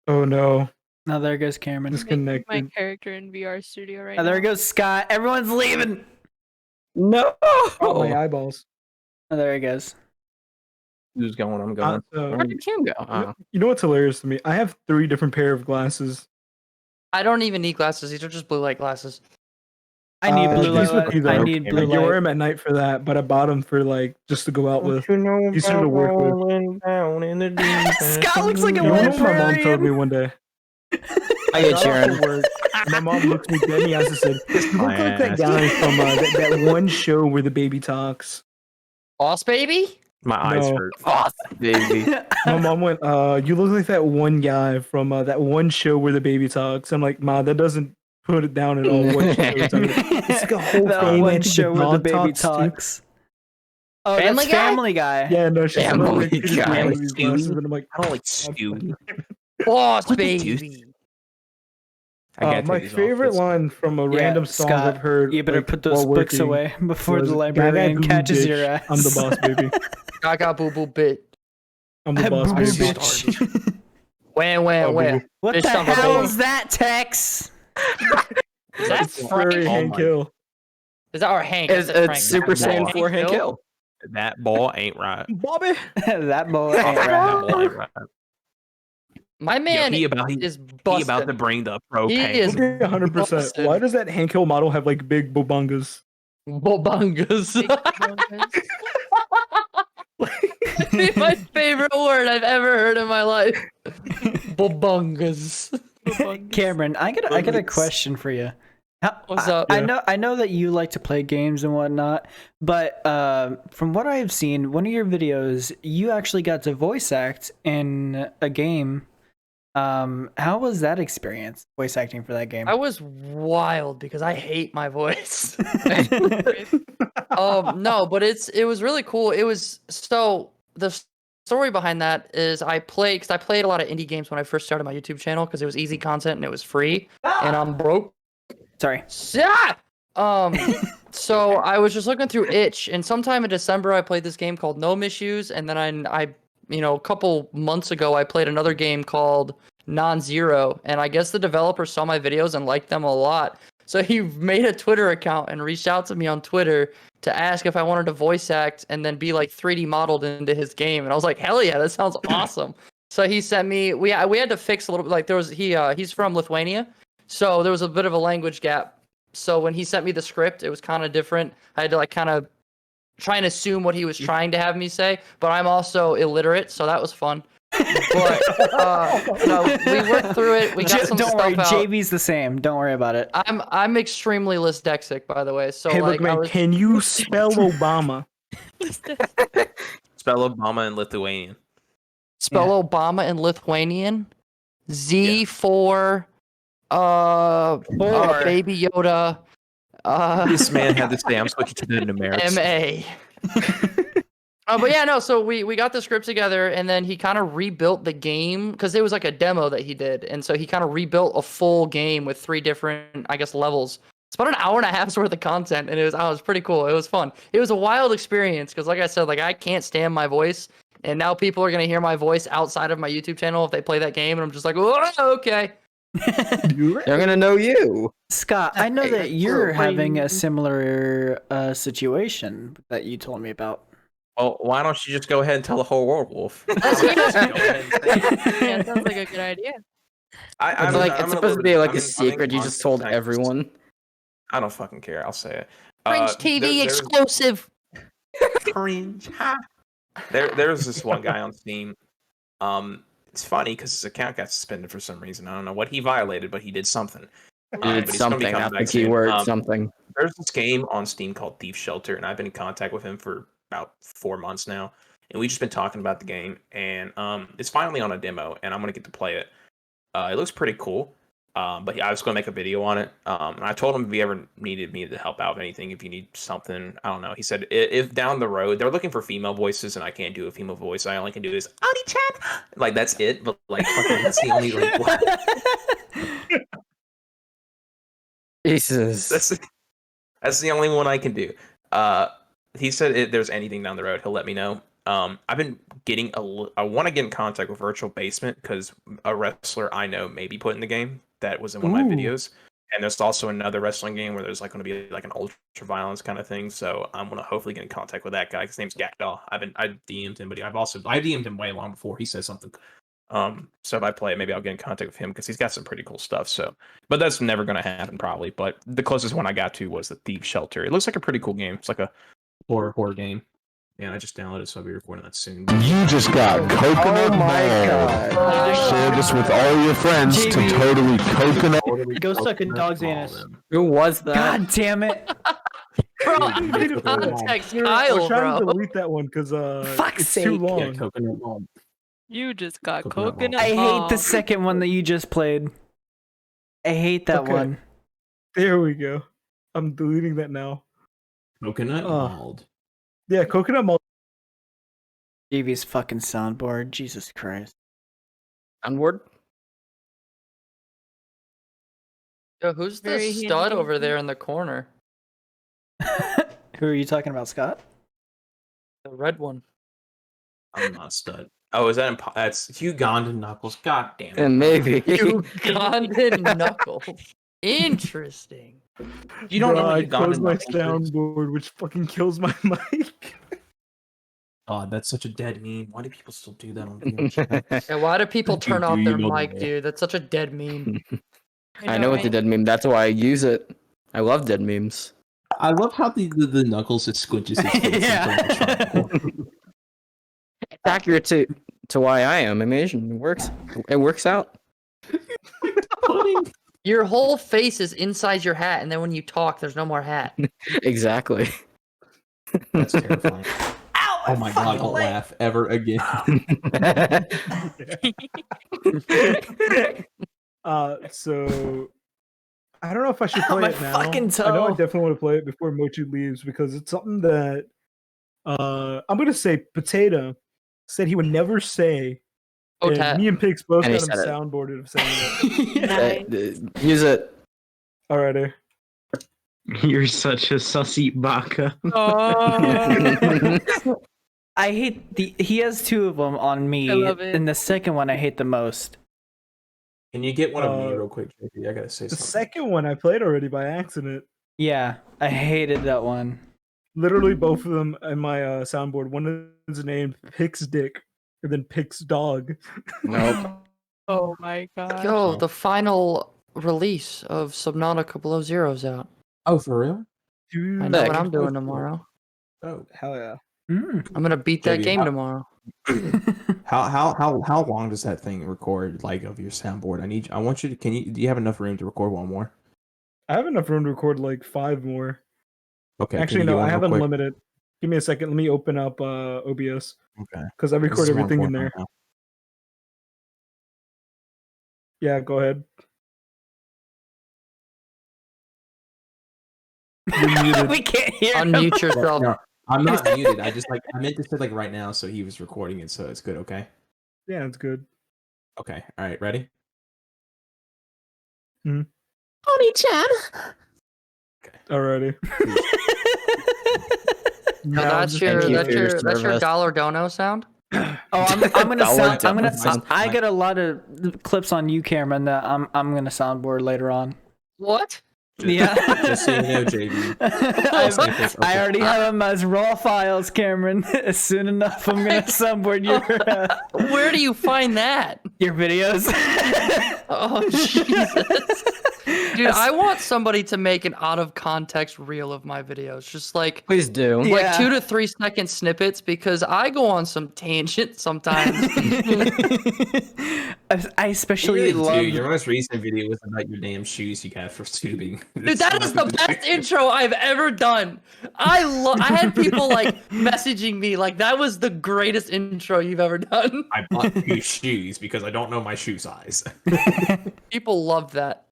Oh no, Now there goes Cameron. Making my disconnected. character in VR Studio right Now now. there goes Scott. Everyone's leaving. No. Oh, my eyeballs. Oh, there he goes. who's going, I'm going. Where did Cam go? You know what's hilarious to me? I have 3 different pair of glasses. I don't even need glasses. These are just blue light glasses. I need blue these would light. be I the- need blue Like, you wear light. them at night for that, but I bought them for like just to go out with. You know Easier to about work with. rolling down in the deep end. Scott looks like a You know what my mom told librarian. me one day? I get Got off Sharon. of work, my mom looked me dead in the eyes and said, "You look my like that ass. guy from that one show where the baby talks." Boss baby? My eyes No. hurt. Oh, baby. My mom went, "You look like that one guy from that one show where the baby talks." I'm like, "Ma, that doesn't put it down at all." What show you're talking about. It's like a whole That thing. I one think the show where the dog baby talks, too. talks. Oh, Family that's Guy? Family Guy. Yeah, no, she's Family Guy. these glasses, and I'm like, I don't like stew. Boss What did you baby. I can't my take these off. favorite It's- line from a random song Scott, I've heard. You better like, put those while books working away before was, the "Gaga librarian boo boo catches bitch, your ass. I'm the boss, baby. Gaga boo boo bit. I'm the boss, Boo baby." bitch. Wham Oh, wham wham. What Bitch, the son of a hell bitch. is that, Tex? Is that It's Frank? very Oh Hank my- Hill. Is that our Hank? It's, That's it's Super Saiyan Saiyan 4 Hank Hill. That ball ain't right. Bobby. That boy ain't That right. ball ain't right. My man He about is to busted. bring the pro He pain. is- Okay, 100%. busted. Why does that Hank Hill model have like big bobungas? Bobungas. That'd be my favorite word I've ever heard in my life. Bobungas. Cameron, I got a question for you. What's up? I know that you like to play games and whatnot, but from what I've seen, one of your videos, you actually got to voice act in a game. How was that experience, voice acting for that game? I was wild because I hate my voice. No, but it was really cool. It was so the story behind that is I played a lot of indie games when I first started my YouTube channel because it was easy content and it was free, and I'm broke. Sorry. So I was just looking through itch, and sometime in December I played this game called Gnome Issues, and then I a couple months ago I played another game called Non-Zero, and I guess the developer saw my videos and liked them a lot. So he made a Twitter account and reached out to me on Twitter to ask if I wanted to voice act and then be like 3D modeled into his game, and I was like, hell yeah, that sounds awesome. So he sent me. We had to fix a little bit. Like there was he's from Lithuania, so there was a bit of a language gap. So when he sent me the script, it was kind of different. I had to like kind of try and assume what he was trying to have me say, but I'm also illiterate, so that was fun. But no, we worked through it. We got some Don't stuff worry, out. JB's the same. Don't worry about it. I'm extremely dyslexic, by the way. So Hey, like, look, man, can you spell Obama? Spell Obama in Lithuanian. spell Obama in Lithuanian. Z for Baby Yoda. This man had to say, I'm switching to the numerics. MA. But yeah, no. So we got the script together, and then he kind of rebuilt the game because it was like a demo that he did, and so he kind of rebuilt a full game with 3 different, I guess, levels. It's about an hour and a half's worth of content, and it was pretty cool. It was fun. It was a wild experience because, like I said, like I can't stand my voice, and now people are gonna hear my voice outside of my YouTube channel if they play that game, and I'm just like, oh, okay. They're gonna know you. Scott, I know that you're having a similar situation that you told me about. Well, why don't you just go ahead and tell the whole world, Wolf? Yeah, sounds like a good idea. It's supposed to be like a secret. You just told everyone. I don't fucking care. I'll say it. Cringe TV exclusive. Cringe. There's this one guy on Steam. It's funny because his account got suspended for some reason. I don't know what he violated, but he did something. But It's he's gonna be something. coming That's the back soon. keyword. Something. There's this game on Steam called Thief Shelter, and I've been in contact with him for about 4 months now, and we've just been talking about the game. And it's finally on a demo, and I'm gonna get to play it. It looks pretty cool. But I was going to make a video on it. And I told him if he ever needed me to help out with anything, if you need something, I don't know. He said if down the road they're looking for female voices, and I can't do a female voice, I only can do is Oni-chan. Like that's it. But like fucking, that's the only Jesus. that's the only one I can do. He said if there's anything down the road, he'll let me know. I've been getting I want to get in contact with Virtual Basement because a wrestler I know may be put in the game that was in one of my videos. And there's also another wrestling game where there's like going to be like an ultra violence kind of thing. So I'm gonna hopefully get in contact with that guy. His name's Gakdaw. I DM'd him, but I DM'd him way long before he said something. So if I play it, maybe I'll get in contact with him because he's got some pretty cool stuff. So, but that's never gonna happen probably. But the closest one I got to was the Thief Shelter. It looks like a pretty cool game. It's like a horror game. And I just downloaded it, so I'll be recording that soon. You just got coconut ball. Share this with all your friends to totally coconut. Go suck a dog's anus. Who was that? God damn it. Bro, I context was Kyle, trying to bro. delete that one because Fuck's it's sake. too long. Yeah, coconut ball. You just got Coconut coconut. I hate the ball. second one that you just played. I hate that Okay. one. There we go. I'm deleting that now. Coconut balled. Yeah, coconut malt. JV's fucking soundboard. Jesus Christ. Onward. Yo, who's the Very stud handy. over there in the corner? Who are you talking about, Scott? The red one. I'm not a stud. Oh, is that that's Ugandan Knuckles? God damn it. And maybe. Ugandan knuckle. Interesting. You don't know I Ugandan closed my Knuckles is? soundboard, which fucking kills my mic. God, that's such a dead meme. Why do people still do that on video? Yeah, why do people turn off you their know mic, that. dude? That's such a dead meme. I know what the dead meme. That's why I use it. I love dead memes. I love how the Knuckles just squinches his face. Yeah. It's accurate to why I am. I mean, it works. It works out. Your whole face is inside your hat, and then when you talk, there's no more hat. Exactly. That's terrifying. Ow! Oh my god, don't laugh ever again. So I don't know if I should Ow, play my it now. fucking I know I toe. definitely want to play it before Mochi leaves because it's something that I'm gonna say Potato said he would never say. Oh, And Tat. me and Pix both And he got him said it. soundboarded of saying it. Nice. Use it. Alrighty. You're such a sussy baka. Oh. I hate he has two of them on me, I love it. and the second one I hate the most. Can you get one of me Uh, real quick, JP? I gotta say The something. second one I played already by accident. Yeah, I hated that one. Literally both of them in my soundboard. One is named Pix Dick, and then Pix Dog. Nope. Oh my god. Yo, the final release of Subnautica Below Zero's out. Oh, for real? Dude, I know what Sick. I'm doing tomorrow. Oh. Hell yeah. Mm. I'm gonna beat that JB, game how- tomorrow. How long does that thing record, like, of your soundboard? I want you to, do you have enough room to record one more? I have enough room to record like 5 more. Okay. Actually, no, I have unlimited. Give me a second. Let me open up OBS Okay. because I record This is more everything in important there. right Yeah, go ahead. You're muted. We can't hear him. Unmute yourself. No, I'm not muted. I meant to say, like, right now, so he was recording it, so it's good, okay? Yeah, it's good. Okay. All right, ready? Alrighty. No, Now that's just- your Thank you that's for your your that's your service. dollar dono sound. Oh, I'm gonna Dollar sound. down. I got a lot of clips on you, Cameron. That I'm gonna soundboard later on. What? Yeah. Just so you know, JB. I already have them as raw files, Cameron. Soon enough, I'm gonna soundboard Where do you find that? your videos. Oh Jesus. Dude, I want somebody to make an out of context reel of my videos. Just like Please do. Yeah. like 2 to 3 second snippets because I go on some tangent sometimes. I especially love. Your most recent video was about your damn shoes you got for tubing. Dude, that is the best intro I've ever done. I had people like messaging me like that was the greatest intro you've ever done. I bought 2 shoes because I don't know my shoe size. People love that.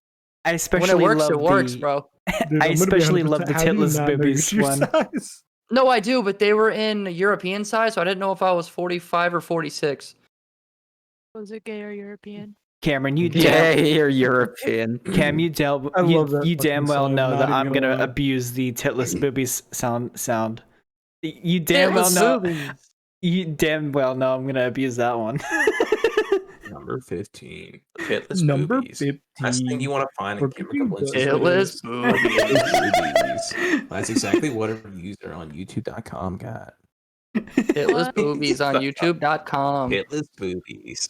I When especially it works, love it works, the, bro. Dude, I I'm gonna be especially 100%. love the How do you titless not know your boobies shoe one. size? No, I do, but they were in European size, so I didn't know if I was 45 or 46. Was it gay or European? Cameron, you Yeah, damn, you're European. Cam, you I love that you damn fucking well song, know not that even I'm gonna gonna lie. abuse the titless boobies sound. You damn well know. You damn well know I'm gonna abuse that one. Number 15. Titless Number boobies. Best thing 15. you want to find in For Chemical cooking Blitz's Titless boobies. That's exactly what a user on YouTube.com got. Titless boobies on YouTube.com. Titless boobies.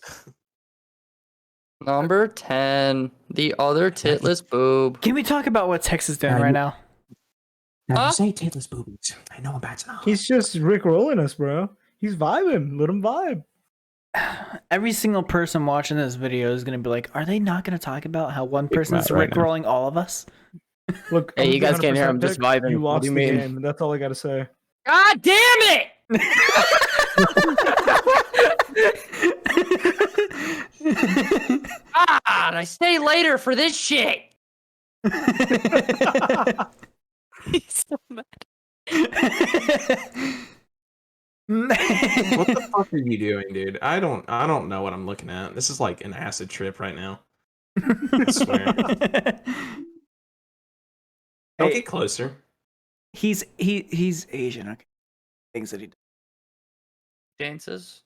Number 10. The other titless boob. Can we talk about what Tex is doing right now? Now you say titless boobies. I know I'm bad to know. He's just rickrolling us, bro. He's vibing. Let him vibe. Every single person watching this video is gonna be like, "Are they not gonna talk about how one person's right now. rickrolling all of us?" Look, Hey, I'm you guys can't hear 100% him just pick. vibing. You What lost do you the mean? game. That's all I gotta say. God damn it! God, I stay later for this shit. He's so mad. What the fuck are you doing, dude? I don't know what I'm looking at. This is like an acid trip right now. I swear. Don't Hey, get closer. he's Asian. Okay, things that he does. Dances.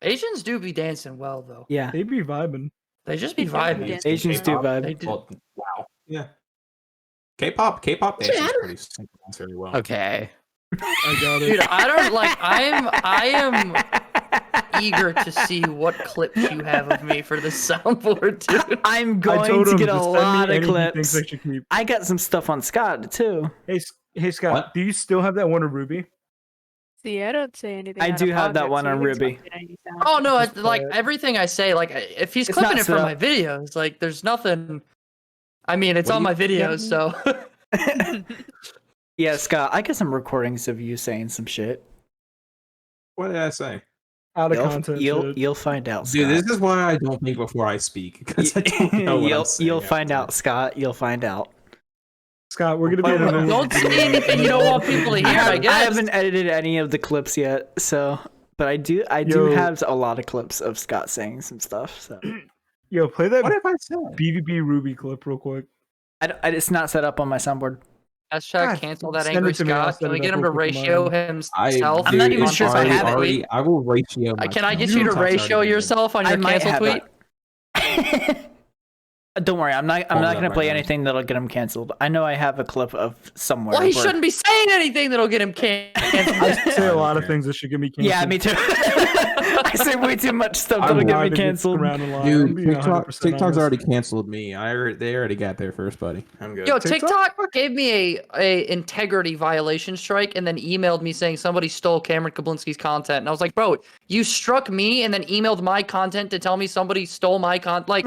Asians do be dancing well, though. Yeah, They be vibing. They just be They definitely vibing. dance. Asians do vibe. They do. Well, wow. Yeah. K-pop dances pretty synchronized very well. Okay. I got it. Dude, I don't like. I am eager to see what clips you have of me for the soundboard, dude. I'm I going told to him get a to send me lot of anything he thinks clips. I should keep. I got some stuff on Scott too. Hey Scott, What? do you still have that one of Ruby? See, I don't say anything. I out do of have that pocket, one so on you can Ruby. stop it any sound. Oh no, Just it's like play it. everything I say. Like if he's It's clipping not it from set my up. videos, like there's nothing. I mean, it's What on do my you- videos, so. Yeah, Scott, I got some recordings of you saying some shit. What did I say? Out of content. shit. You'll find out, Scott. Dude, this is why I don't think before I speak, because I don't know what I'm saying. You'll find after. out, Scott. You'll find out. Scott, we're gonna do another one. Don't say anything you don't want people to hear. I I guess. haven't edited any of the clips yet, so but I do Yo. have a lot of clips of Scott saying some stuff. So Yo, play that What have I said? BVB Ruby clip real quick. it's not set up on my soundboard. Hashtag God, cancel that send angry it to me, I'll Scott. set Can we it get up him to real quick on ratio mine. himself? I'm not even sure if I have it. I will ratio. Can I get you to ratio yourself on I your might cancel have tweet? it. Don't worry, I'm not Hold it gonna up play right now. anything that'll get him canceled. I know I have a clip of somewhere. Well, he where- shouldn't be saying anything that'll get him canceled. I say a don't lot of care. things that should get me canceled. Yeah, me too. I say way too much stuff that'll I'm get glad me to get canceled. around a lot. I'm Dude, being 100% TikTok's honest. already canceled me. They already got there first, buddy. I'm good. Yo, TikTok? TikTok gave me a integrity violation strike and then emailed me saying somebody stole Cameron Kablinski's content. And I was like, bro, you struck me and then emailed my content to tell me somebody stole my content. Like,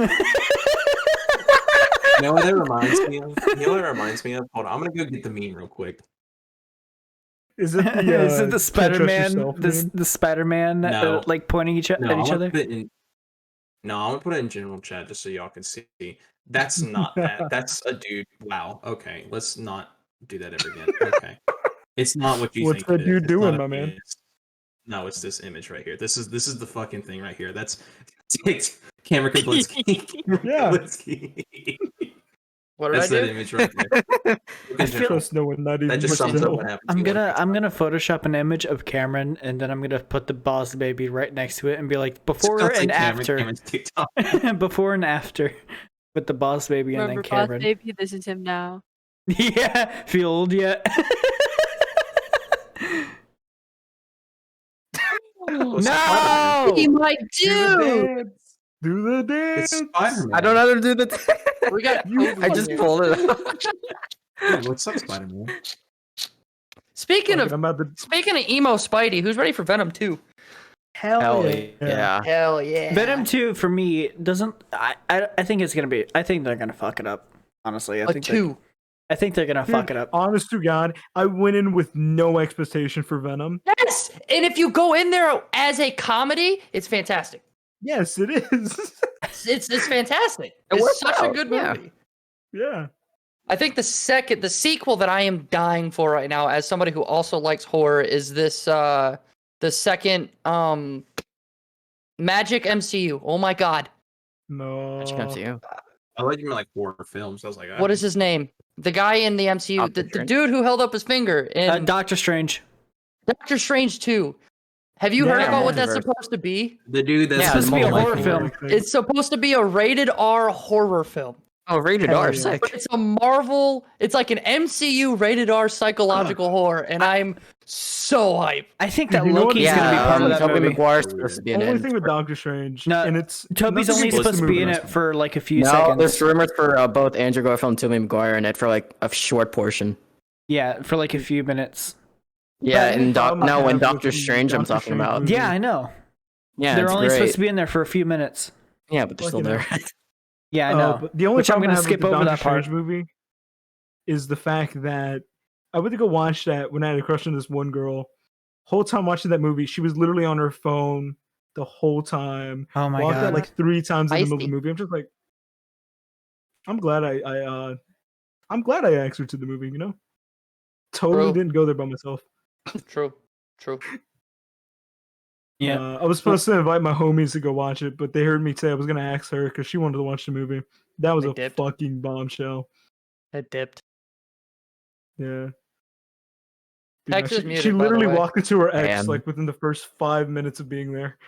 You know what that reminds me of? You know what it reminds me of? Hold on, I'm gonna go get the meme real quick. Is it the, Is it the Can't Trust Spider-Man? Yourself meme? The Spider-Man No. like pointing at No, I'm each gonna other? put it in. No, I'm gonna put it in general chat just so y'all can see. That's not that. That's a dude. Wow. Okay, let's not do that ever again. Okay, it's not what you What's think. that it is. dude It's doing, not my a man? penis. No, it's this image right here. This is the fucking thing right here. That's Cameron Kablinski. Yeah. Kablinski. what did That's I that do? image right there. Look I at feel- general. Trust no one, not even That just sums up myself. what happened. I'm to you on gonna TikTok. Photoshop an image of Cameron and then I'm gonna put the boss baby right next to it and be like before Scott's and like after. Cameron's TikTok. Before and after with the boss baby and Remember, then boss Cameron. baby, this is him now. Yeah, feel old yet? No! He might do. Do the It's dance. Spider-Man. I don't know how to do the. We got. I just pulled it out. Dude, what's up, Spider-Man? Speaking Fuck of it, I'm about to... emo Spidey, who's ready for Venom 2? Hell yeah. Hell yeah. Venom 2 for me doesn't I think it's gonna be I think they're gonna fuck it up. Honestly. A 2. I think they're gonna fuck it up. Honest to God, I went in with no expectation for Venom. Yes, and if you go in there as a comedy, it's fantastic. Yes, it is. It's fantastic. It It's worked such a out, good yeah. movie. Yeah. I think the sequel that I am dying for right now, as somebody who also likes horror, is this the second Magic MCU. Oh my god, No. Magic MCU. I thought you meant like horror films. I was like, what is his name? The guy in the MCU, Doctor the Strange. dude who held up his finger in Doctor Strange. Doctor Strange 2 Have you heard Yeah, about what that's multiverse. supposed to be? The dude that's Yeah, It's supposed to be a multiple horror life film. It's supposed to be a rated R horror film. Oh, rated Hell R, yeah. sick. But it's a Marvel, it's like an MCU rated R psychological horror, and I'm so hyped. I think that You know what? Loki's gonna be Yeah, part of that Tobey movie. Maguire's supposed to be in Only it. thing with Doctor Strange, No, and it's Toby's nothing only against supposed the to be movie, in that's it for like a few No, seconds. there's rumors for both Andrew Garfield and Tobey Maguire in it for like a short portion. Yeah, for like a few minutes. Yeah, But and problem I when have Doctor with the Strange, I'm Doctor talking Strange about. movie- Yeah, I know. Yeah, They're it's only great. supposed to be in there for a few minutes. Yeah, but they're still Fucking there. Yeah, I know. But the only Which I'm problem gonna I have skip with the over Doctor that part. Strange movie is the fact that I went to go watch that when I had a crush on this one girl. Whole time watching that movie, she was literally on her phone the whole time. Oh my Walked out god. like 3 times in the middle of Icy. the movie. I'm just like, I'm glad I'm glad I asked her to the movie. You know, totally Bro. didn't go there by myself. True. Yeah. I was supposed to invite my homies to go watch it, but they heard me say I was gonna ask her because she wanted to watch the movie. That was They a dipped. fucking bombshell. It dipped. Yeah. Text is she muted, by the literally way. walked into her ex Damn. like within the first 5 minutes of being there.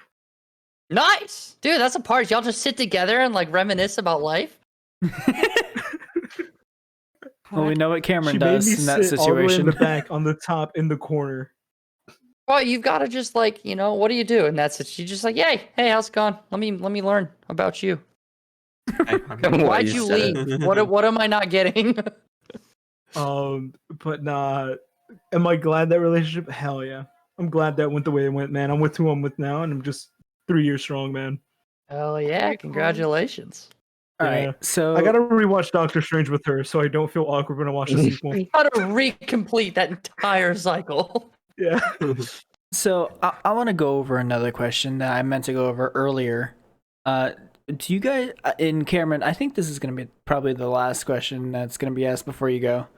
Nice, dude. That's a part. Y'all just sit together and like reminisce about life. Well, we know what Cameron She made does me in that sit all the way in situation. the back, on the top, in the corner. Well, you've got to just like, what do you do? And that's it. She's just like, hey, how's it going? Let me learn about you. Why'd you leave? What am I not getting? But nah. Am I glad that relationship? Hell yeah. I'm glad that went the way it went, man. I'm with who I'm with now, and I'm just 3 years strong, man. Hell yeah! Very cool. Congratulations. All Yeah. right. So I gotta rewatch Doctor Strange with her, so I don't feel awkward when I watch the sequel. You gotta recomplete that entire cycle. Yeah. So I want to go over another question that I meant to go over earlier. Do you guys, in Cameron, I think this is going to be probably the last question that's going to be asked before you go.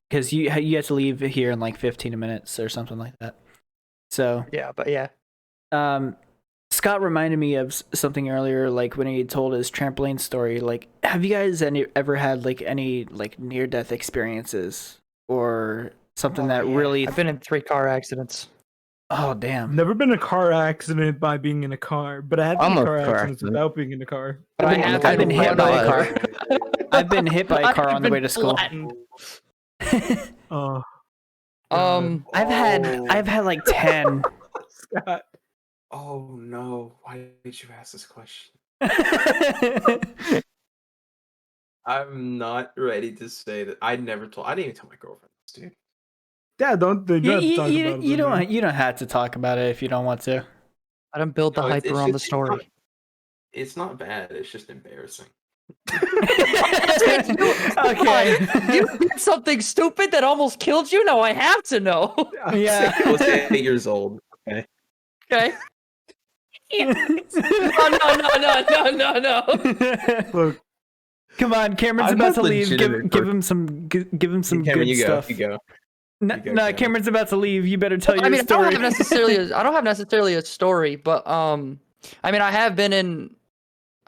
Because you have to leave here in like 15 minutes or something like that. So Yeah, but yeah. Scott reminded me of something earlier, like when he told his trampoline story. Like, have you guys ever had like any like near-death experiences or something that Yeah, really? I've been in 3 car accidents. Oh damn! Never been in a car accident by being in a car, but I have been in Almost car car accidents accident. without being in a car. But I've been hit by a car. I've been hit by a car on the way to school. Oh, I've had like 10. Scott. Oh no! Why did you ask this question? I'm not ready to say that. I didn't even tell my girlfriend this, dude. Yeah, don't have to talk about it. You then, man. don't have to talk about it if you don't want to. I don't build the No, hype it's around the just- story. It's not bad. It's just embarrassing. Okay. You did something stupid that almost killed you. Now I have to know. Yeah. I was 8 years old. Okay. Okay. Oh, no. Look, Come on, Cameron's I'm about not to leave. legitimate Give him some Cameron, good you go. stuff. You go. No, You go, no, Cameron. Cameron's about to leave. You better tell I your mean, story. I don't have necessarily a story, but I mean, I have been in.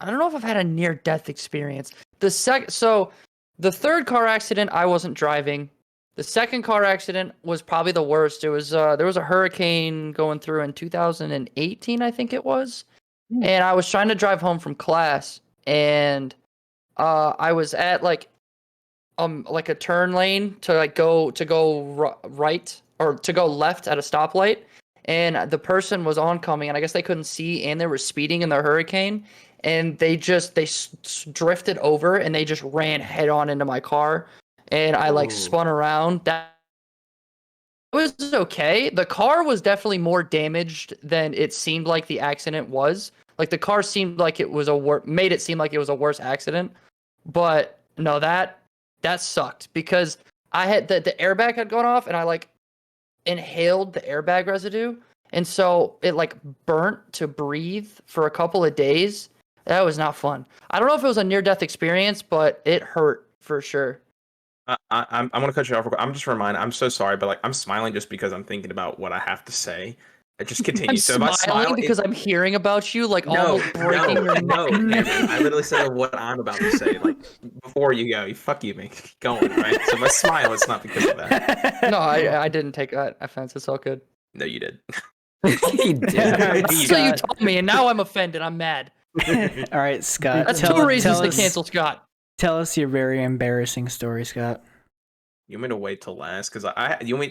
I don't know if I've had a near-death experience. So the 3rd car accident, I wasn't driving. The 2nd car accident was probably the worst. It was there was a hurricane going through in 2018, I think it was, and I was trying to drive home from class, and I was at like a turn lane to go right or to go left at a stoplight, and the person was oncoming, and I guess they couldn't see, and they were speeding in the hurricane, and they drifted over, and they just ran head on into my car, and I like spun around. That was okay. The car was definitely more damaged than it seemed like the accident was. Like the car seemed like it was made it seem like it was a worse accident, but no, that sucked because I had the airbag had gone off, and I like inhaled the airbag residue, and so it like burnt to breathe for a couple of days. That was not fun. I don't know if it was a near-death experience, but it hurt for sure. I'm gonna cut you off. I'm just reminded. I'm so sorry, but like I'm smiling just because I'm thinking about what I have to say. It just continues. I'm So if I smiling smile, because I'm hearing about you, like almost breaking your neck. no, Cameron, I literally said what I'm about to say. Like before you go, fuck you, man. Keep going, right? So if I smile, it's not because of that. No, I didn't take that offense. It's all good. No, you did. He did. So you told me, and now I'm offended. I'm mad. All right, Scott. That's two reasons to cancel Scott. Tell us your very embarrassing story, Scott. You want me to wait till last? Because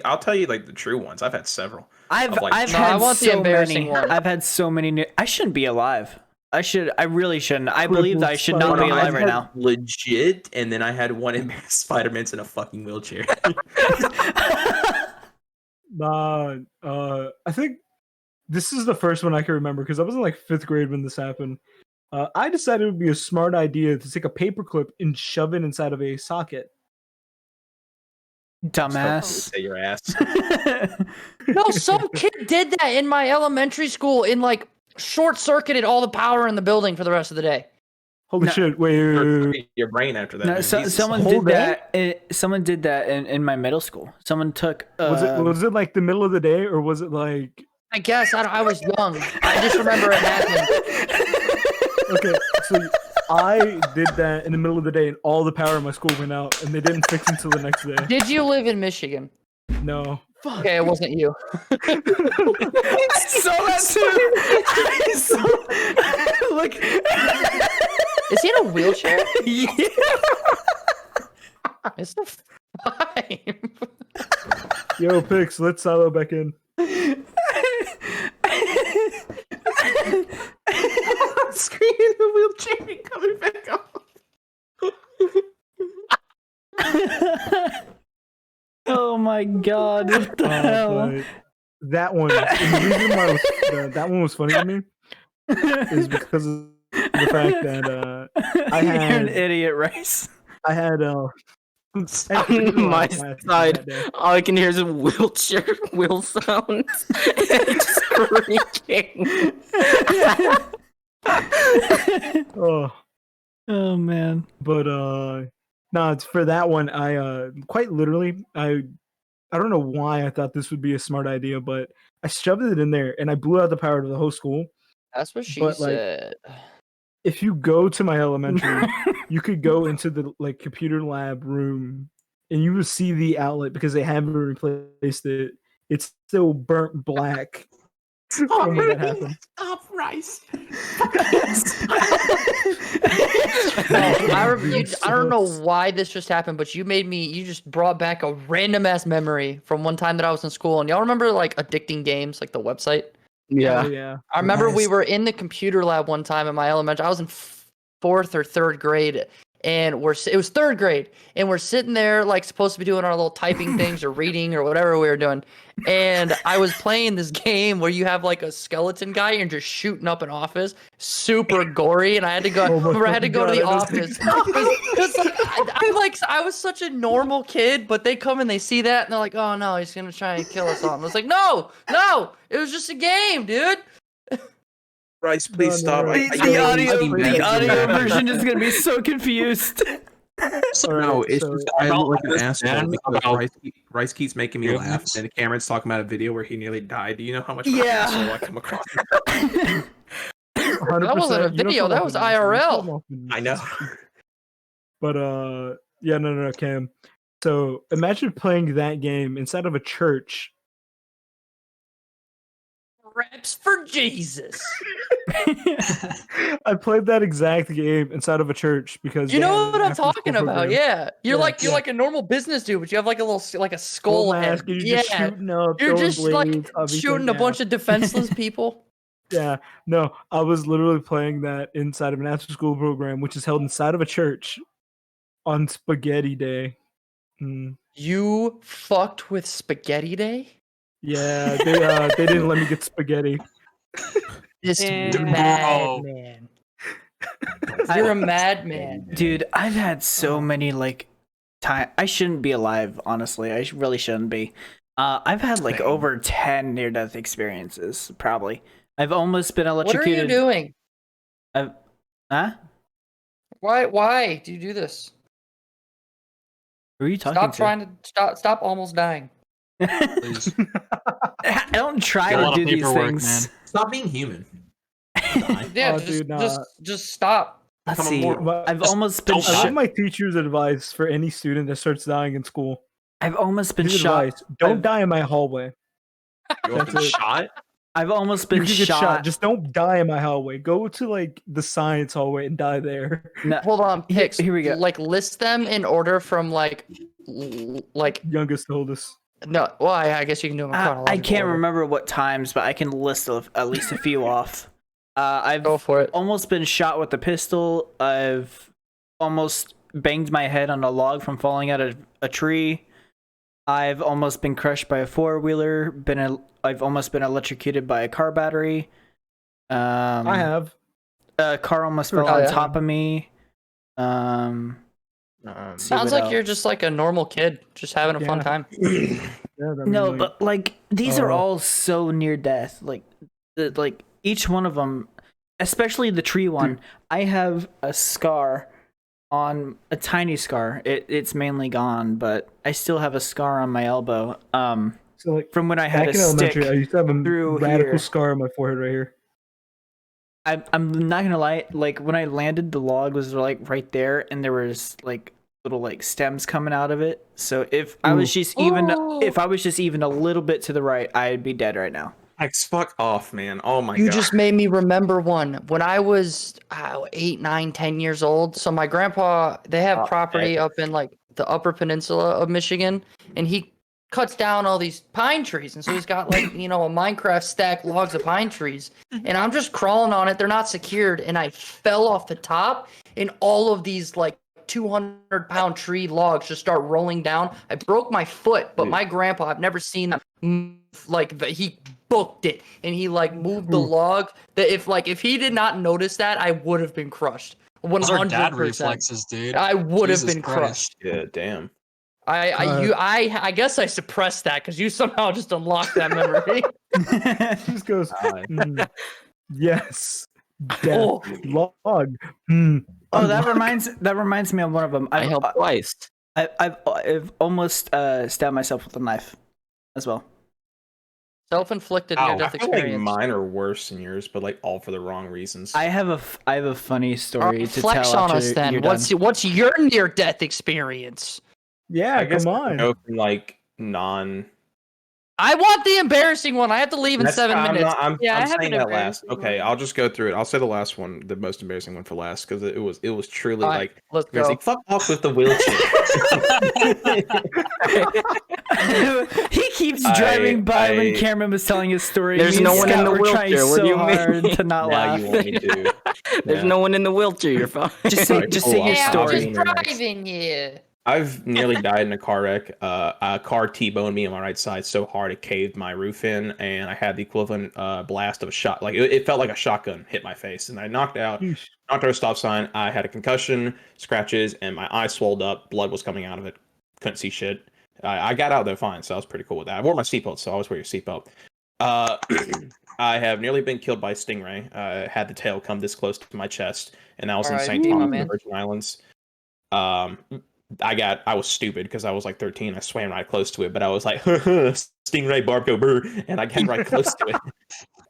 I'll tell you like the true ones. I've had several. I've I had want the so embarrassing many. one. I've had so many. I shouldn't be alive. I really shouldn't. I believe that I should not be alive right now. Legit, and then I had one in Spider-Man's in a fucking wheelchair. I think this is the first one I can remember because I was in like 5th grade when this happened. I decided it would be a smart idea to take a paperclip and shove it inside of a socket. Dumbass. Say your ass. No, some kid did that in my elementary school and like short-circuited all the power in the building for the rest of the day. Holy shit! Wait. Your brain after that. No, someone did that. Someone did that in my middle school. Someone took. Was it like the middle of the day or was it like? I guess I was young. I just remember it happened. Okay, so I did that in the middle of the day, and all the power in my school went out, and they didn't fix it until the next day. Did you live in Michigan? No. Okay, it wasn't you. I saw that too. Look. Is he in a wheelchair? Yeah. It's fine. Yo, Pix, let's silo back in. Screen in the wheelchair and coming back up. Oh my god! What the hell? That one. The reason why that one was funny to me is because of the fact that You're an idiot, Rice. I had on my side, all I can hear is a wheelchair wheel sound and screeching. Oh man. But no, it's for that one. I quite literally I don't know why I thought this would be a smart idea, but I shoved it in there and I blew out the power to the whole school. That's what she said. If you go to my elementary, you could go into the like computer lab room and you will see the outlet because they haven't replaced it. It's still burnt black. From when that happened. Stop, Rice. I don't know why this just happened, but you just brought back a random ass memory from one time that I was in school. And y'all remember like addicting games, like the website? Yeah. Oh, yeah. I remember we were in the computer lab one time in my elementary. I was in 4th or 3rd grade, and it was 3rd grade, and we're sitting there like supposed to be doing our little typing things or reading or whatever we were doing. And I was playing this game where you have like a skeleton guy and just shooting up an office, super gory. And I had to go. I had to go to the office. I was such a normal kid, but they come and they see that and they're like, "Oh no, he's gonna try and kill us all." And I was like, "No, it was just a game, dude." Rice, please stop. The audio version is gonna be so confused. No, it's just I look like an asshole because about- Rice keeps making me laugh, and Cameron's talking about a video where he nearly died. Do you know how much asshole I come across? That wasn't a video. That was IRL. I know. But yeah, no, Cam. So imagine playing that game inside of a church. Reps for Jesus. I played that exact game inside of a church because You they know had what an I'm talking after-school about? program. Yeah, you're Yeah. like a normal business dude, but you have like a little like a Skull skull head. mask, and you're Yeah, just shooting up. you're throwing just like blades, everything, shooting a yeah. bunch of defenseless people. Yeah, no, I was literally playing that inside of an after-school program, which is held inside of a church on Spaghetti Day. You fucked with Spaghetti Day? Yeah, they didn't let me get spaghetti. This Damn. madman. You're a madman. Dude, I've had so many like time. I shouldn't be alive, honestly. I really shouldn't be. I've had like over 10 near-death experiences, probably. I've almost been What are electrocuted. you doing? Huh? Why do you do this? Who are you talking Stop to? trying to stop almost dying. Please. I don't try Got a to lot do of these paperwork, things. man. Stop being human. Yeah, Oh, just, dude, nah. just stop. Let's Come on, see. more- I've Just almost been don't I love shot. my teacher's advice for any student that starts dying in school. I've almost been His shot. advice, don't I've- die in my hallway. You want to That's be it. shot? I've almost You been can get shot. Just don't die in my hallway. Go to like the science hallway and die there. No, Hold on, Pix. Here we go. Like list them in order from like Youngest to oldest. no. Well, I guess you can do them in chronological I can't order. remember what times, but I can list at least a few off. I've Go for it. almost been shot with a pistol. I've almost banged my head on a log from falling out of a tree. I've almost been crushed by a four-wheeler. I've almost been electrocuted by a car battery. I have. A car almost fell on top of me. Sounds like you're just like a normal kid, just having a fun time. No, but like these are all so near death. Like each one of them, especially the tree one. I have a scar on a tiny scar. It's mainly gone, but I still have a scar on my elbow. So like from when I had back a in elementary, stick I used to have a through radical here. scar on my forehead right here. I'm not gonna lie. Like when I landed, the log was like right there, and there was like little like stems coming out of it. So if I was just even a little bit to the right, I'd be dead right now. Like, fuck off, man. Oh my god. You just made me remember one. When I was 8, 9, 10 years old. So my grandpa, they have property up in like the Upper Peninsula of Michigan, and he cuts down all these pine trees. And so he's got like, you know, a Minecraft stack logs of pine trees. And I'm just crawling on it. They're not secured. And I fell off the top, and all of these like 200-pound tree logs just start rolling down. I broke my foot, but my grandpa, I've never seen that like he booked it, and he like moved the log. That if he did not notice that, I would have been crushed. 100%. Those are dad reflexes, dude. I would have Jesus been Christ. crushed. Yeah, damn. I guess I suppressed that because you somehow just unlocked that memory. Just goes. Yes. Death. Oh. Log. Oh, that reminds me of one of them. I helped twice. I've almost stabbed myself with a knife, as well. Self-inflicted I near-death feel like experience. mine are worse than yours, but like all for the wrong reasons. I have a funny story to Flex tell on after us then. you're What's your near-death experience? Yeah, I guess come I on. can go from like non. I want the embarrassing one. I have to leave in That's 7 fine, minutes. I'm Yeah, I have saying an that last. embarrassing Okay, one. I'll just go through it. I'll say the last one, the most embarrassing one for last, because it was truly All right, like let's it was go. like fuck off with the wheelchair. He keeps driving by when Cameron was telling his story. There's Me no and one in Scott the were trying wheelchair. What do so you mean? hard to not now laugh. you want me to? There's Yeah. no one in the wheelchair. You're fine. Just say Alright, cool. your Yeah, I'm story. just driving here. I've nearly died in a car wreck. A car T-boned me on my right side so hard it caved my roof in, and I had the equivalent blast of a shot. Like it felt like a shotgun hit my face, and I knocked out a stop sign. I had a concussion, scratches, and my eye swelled up. Blood was coming out of it. Couldn't see shit. I got out there fine, so I was pretty cool with that. I wore my seatbelt, so I always wear your seatbelt. I have nearly been killed by a stingray. Had the tail come this close to my chest, and that was in St. Thomas, the Virgin Islands. I was stupid because I was like 13. I swam right close to it, but I was like, stingray barco burr, and I got right close to it,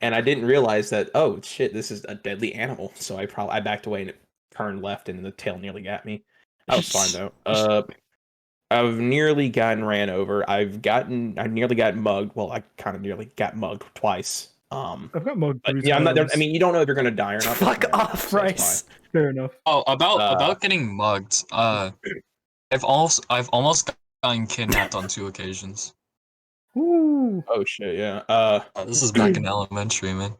and I didn't realize that. Oh shit, this is a deadly animal. So I backed away and it turned left, and the tail nearly got me. I was fine though. I've nearly gotten ran over. I nearly got mugged. Well, I kind of nearly got mugged twice. I've got mugged. But yeah, I'm not. I mean, you don't know if you're gonna die or not. Fuck off, Rice. Fair enough. Oh, about getting mugged. I've almost gotten kidnapped on 2 occasions. Ooh. Oh shit, yeah. This is back in elementary, man.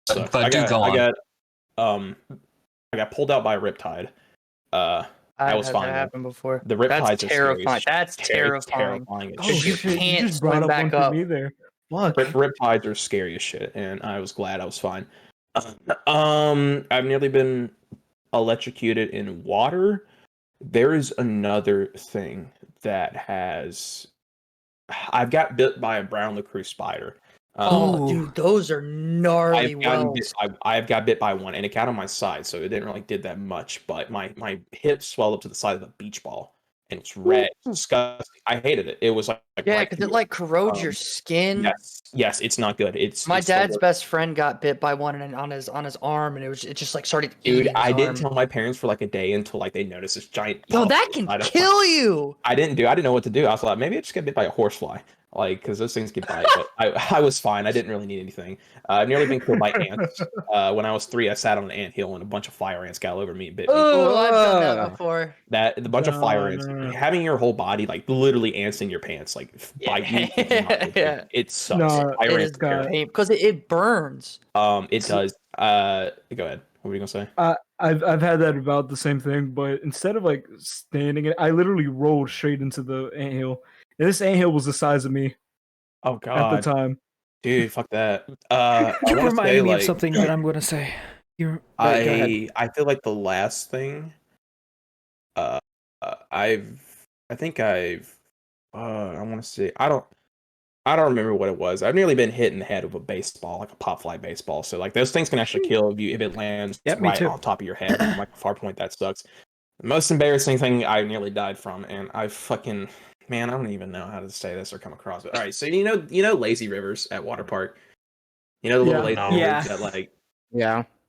Sucks. But do go on. I got pulled out by a riptide. I was fine. That happened before. The riptides are terrifying. scary. That's terrifying. as shit. You can't just brought swim up back one for up. me there. Fuck. Riptides are scary as shit, and I was glad I was fine. I've nearly been electrocuted in water. There is another thing that has. I've got bit by a brown lacroix spider. Dude, those are gnarly wells. I've got bit by one, and it got on my side, so it didn't really did that much. But my hip swelled up to the size of a beach ball, and it's red, it's disgusting. I hated it. It was like Yeah, because it like corrodes your skin. Yes, it's not good. It's my it's dad's best friend got bit by one on his arm, and it just like started. Dude, I didn't tell my parents for like a day until like they noticed this giant. Yo, that can kill you. I didn't know what to do. I was like, maybe I just get bit by a horsefly, like because those things get bite. But I was fine. I didn't really need anything. I've nearly been killed by ants. When I was 3, I sat on an anthill and a bunch of fire ants got all over me and bit me. Oh, I've done that before. The bunch of fire ants, having your whole body like literally ants in your pants, like bite you. Yeah, it sucks. No, Fire it ants because it burns. It does. Go ahead. What were you gonna say? I've had that about the same thing, but instead of like standing it, I literally rolled straight into the anthill. And this anthill was the size of me. Oh god. At the time. Dude, fuck that. You reminded me of something that I'm gonna say. I feel like the last thing I want to say I don't remember what it was. I've nearly been hit in the head with a baseball, like a pop fly baseball. So like those things can actually kill you if it lands right on top of your head, like a far point. That sucks. The most embarrassing thing I nearly died from, and I fucking man, I don't even know how to say this or come across it. All right, so you know lazy rivers at water park. You know the little lazy rivers that like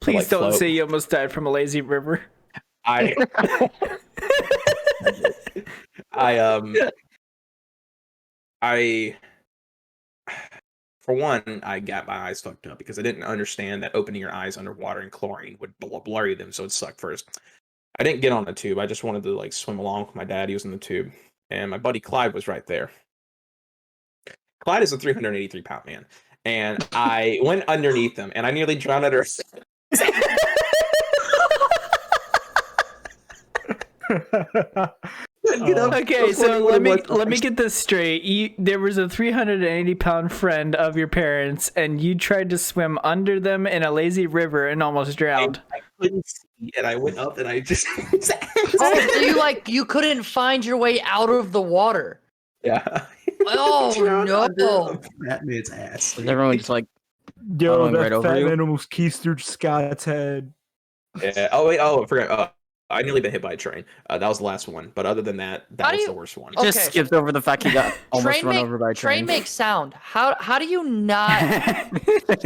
Please don't say you almost died from a lazy river. For one, I got my eyes fucked up because I didn't understand that opening your eyes underwater in chlorine would blurry them, so it sucked first. I didn't get on the tube. I just wanted to like swim along with my dad. He was in the tube, and my buddy Clyde was right there. Clyde is a 383-pound man, and I went underneath him, and I nearly drowned under. Okay, so let me get this straight. There was a 380-pound friend of your parents, and you tried to swim under them in a lazy river and almost drowned. I couldn't see, and I went up, and I just. Oh, so you couldn't find your way out of the water. Yeah. Oh no! That man's ass. Everyone's just like, yo, that right over fat you. man almost keys through Scott's head. Yeah. Oh wait. Oh, I forgot. I nearly been hit by a train. That was the last one. But other than that, that was the worst one. Just skipped over the fact he got almost run over by a train. Train makes sound. How do you not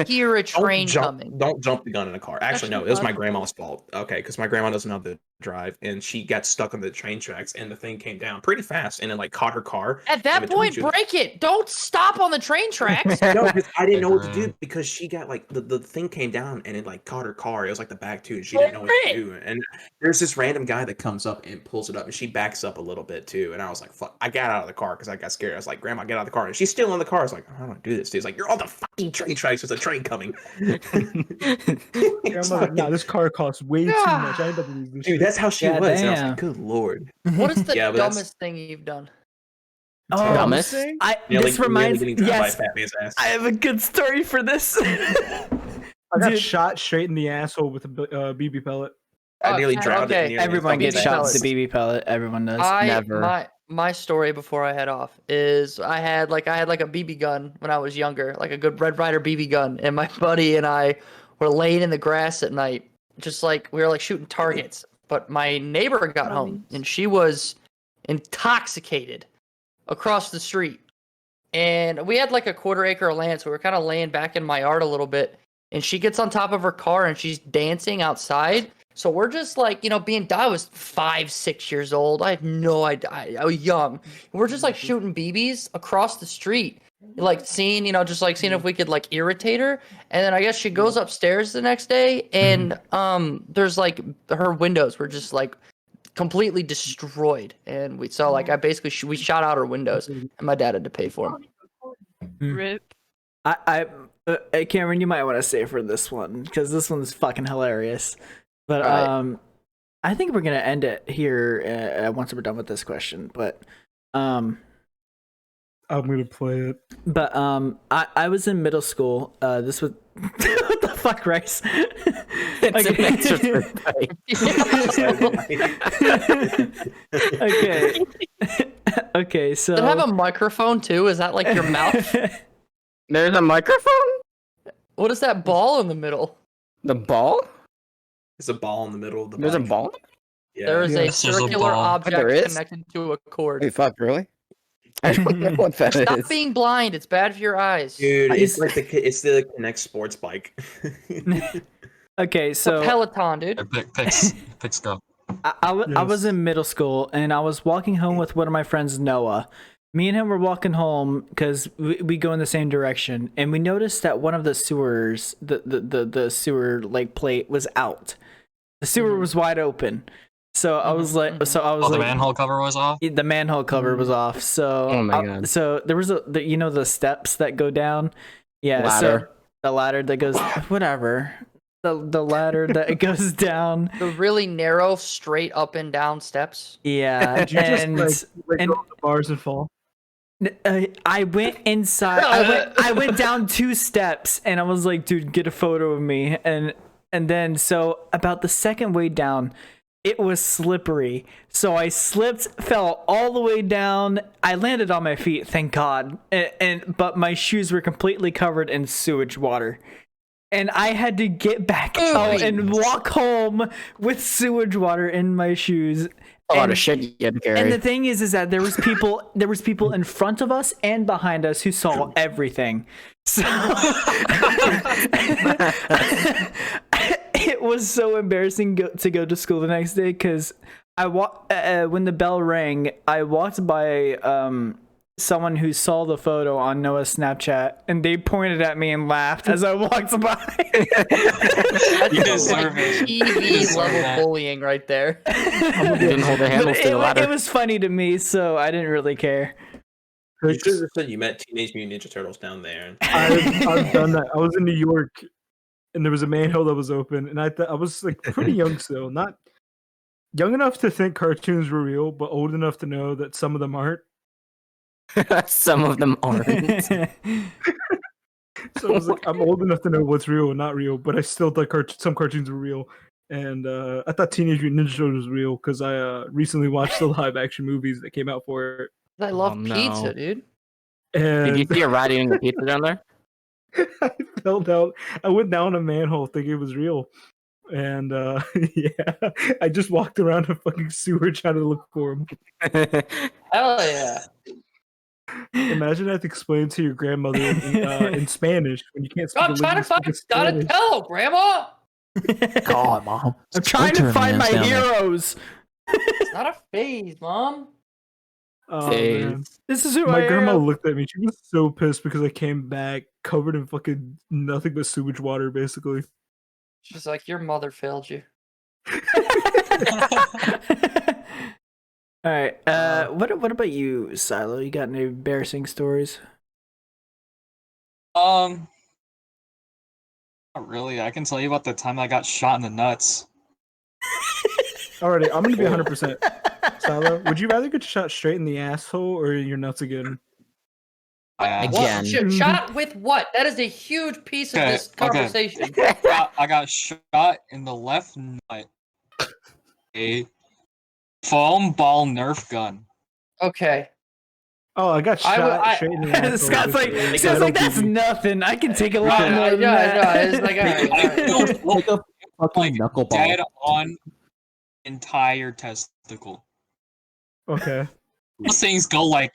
hear a train coming? Don't jump the gun in a car. Actually, no, it was my grandma's fault. Okay, because my grandma doesn't know how to drive, and she got stuck on the train tracks, and the thing came down pretty fast, and it like caught her car. At that point, break it. Don't stop on the train tracks. No, because I didn't know what to do because she got like the thing came down and it like caught her car. It was like the back too, and she didn't know what to do. And there's this random guy that comes up and pulls it up, and she backs up a little bit too. And I was like, "Fuck!" I got out of the car because I got scared. I was like, "Grandma, get out of the car!" And she's still in the car. I was like, "I don't do this." He's like, "You're on the fucking train tracks. There's a train coming." Grandma's like, "Nah, this car costs way too much. I ain't about to use this." Dude, that's how she was. And I was like, "Good lord." What is the dumbest thing you've done? Oh, dumbest? This reminds me. Yes, I have a good story for this. I got shot straight in the asshole with a BB pellet. I nearly drowned. Okay. Everyone gets shot with the BB pellet. Everyone does. Never. My story before I head off is I had like a BB gun when I was younger, like a good Red Ryder BB gun, and my buddy and I were laying in the grass at night, just like we were like shooting targets. But my neighbor got home and she was intoxicated across the street, and we had like a 1/4 acre of land, so we were kind of laying back in my yard a little bit. And she gets on top of her car and she's dancing outside. So we're just like, I was 5, 6 years old. I had no idea. I was young. We're just like shooting BBs across the street, like seeing if we could like irritate her. And then I guess she goes upstairs the next day, and there's like her windows were just like completely destroyed. And we saw like we shot out her windows, and my dad had to pay for them. Rip. Cameron, you might want to stay for this one because this one's fucking hilarious. But I think we're gonna end it here once we're done with this question. But I'm gonna play it. But I was in middle school. This was what the fuck, Rice? Okay. Okay. So does it have a microphone too? Is that like your mouth? There's a microphone? What is that ball in the middle? The ball? There's a ball in the middle of the There's a ball? Yeah. There is a circular object There is? connected to a cord. Hey, fuck, really? I don't know what that Stop is. being blind. It's bad for your eyes. Dude, it's like the Connect sports bike. Okay, It's a so Peloton, dude. Picks go. I was in middle school and I was walking home with one of my friends, Noah. Me and him were walking home because we go in the same direction, and we noticed that one of the sewers, the sewer like plate was out. The sewer was wide open. So I was like, the manhole cover was off. The manhole cover was off. So Oh my God. So there was the steps that go down. Yeah. Ladder. So the ladder that goes whatever. The ladder that goes down. The really narrow, straight up and down steps. Yeah. Did you just like go up the bars and fall? I went inside. I went down 2 steps, and I was like, "Dude, get a photo of me." And then so about the second way down, it was slippery. So I slipped, fell all the way down. I landed on my feet, thank God. But my shoes were completely covered in sewage water. And I had to get back out and walk home with sewage water in my shoes. A lot of shit you had to carry. And the thing is that there was people in front of us and behind us who saw everything. So it was so embarrassing to go to school the next day because when the bell rang, I walked by someone who saw the photo on Noah's Snapchat, and they pointed at me and laughed as I walked by. You deserve it. TV level bullying right there. You didn't hold the handles to the ladder. It was funny to me, so I didn't really care. You should have said you met Teenage Mutant Ninja Turtles down there. I've done that. I was in New York, and there was a manhole that was open, and I was like pretty young still, not young enough to think cartoons were real, but old enough to know that some of them aren't. Some of them aren't. So I was like, I'm old enough to know what's real and not real, but I still thought some cartoons were real. And I thought Teenage Mutant Ninja Turtles was real because I recently watched the live action movies that came out for it. I love pizza, dude. And Did you see a rat eating the pizza down there? I fell down. I went down a manhole thinking it was real. And yeah, I just walked around a fucking sewer trying to look for him. Hell yeah. Imagine I have to explain to your grandmother in Spanish when you can't speak. I'm trying to find Donatello, Grandma. God, Mom. I'm trying to find my heroes. It's not a phase, Mom. Oh, man. This is who My I grandma am. looked at me. She was so pissed because I came back covered in fucking nothing but sewage water, basically. She's like, your mother failed you. All right. What about you, Silo? You got any embarrassing stories? Not really. I can tell you about the time I got shot in the nuts. Alrighty, I'm gonna be 100%. Silo, would you rather get shot straight in the asshole or in your nuts again? Again. Shot with what? That is a huge piece of this conversation. I got shot in the left nut. A foam ball Nerf gun. Okay. Oh, I got shot straight in the asshole. Scott's like that's nothing. I can take a lot more than that. It's like, Like dead on entire testicle. Okay. Those things go like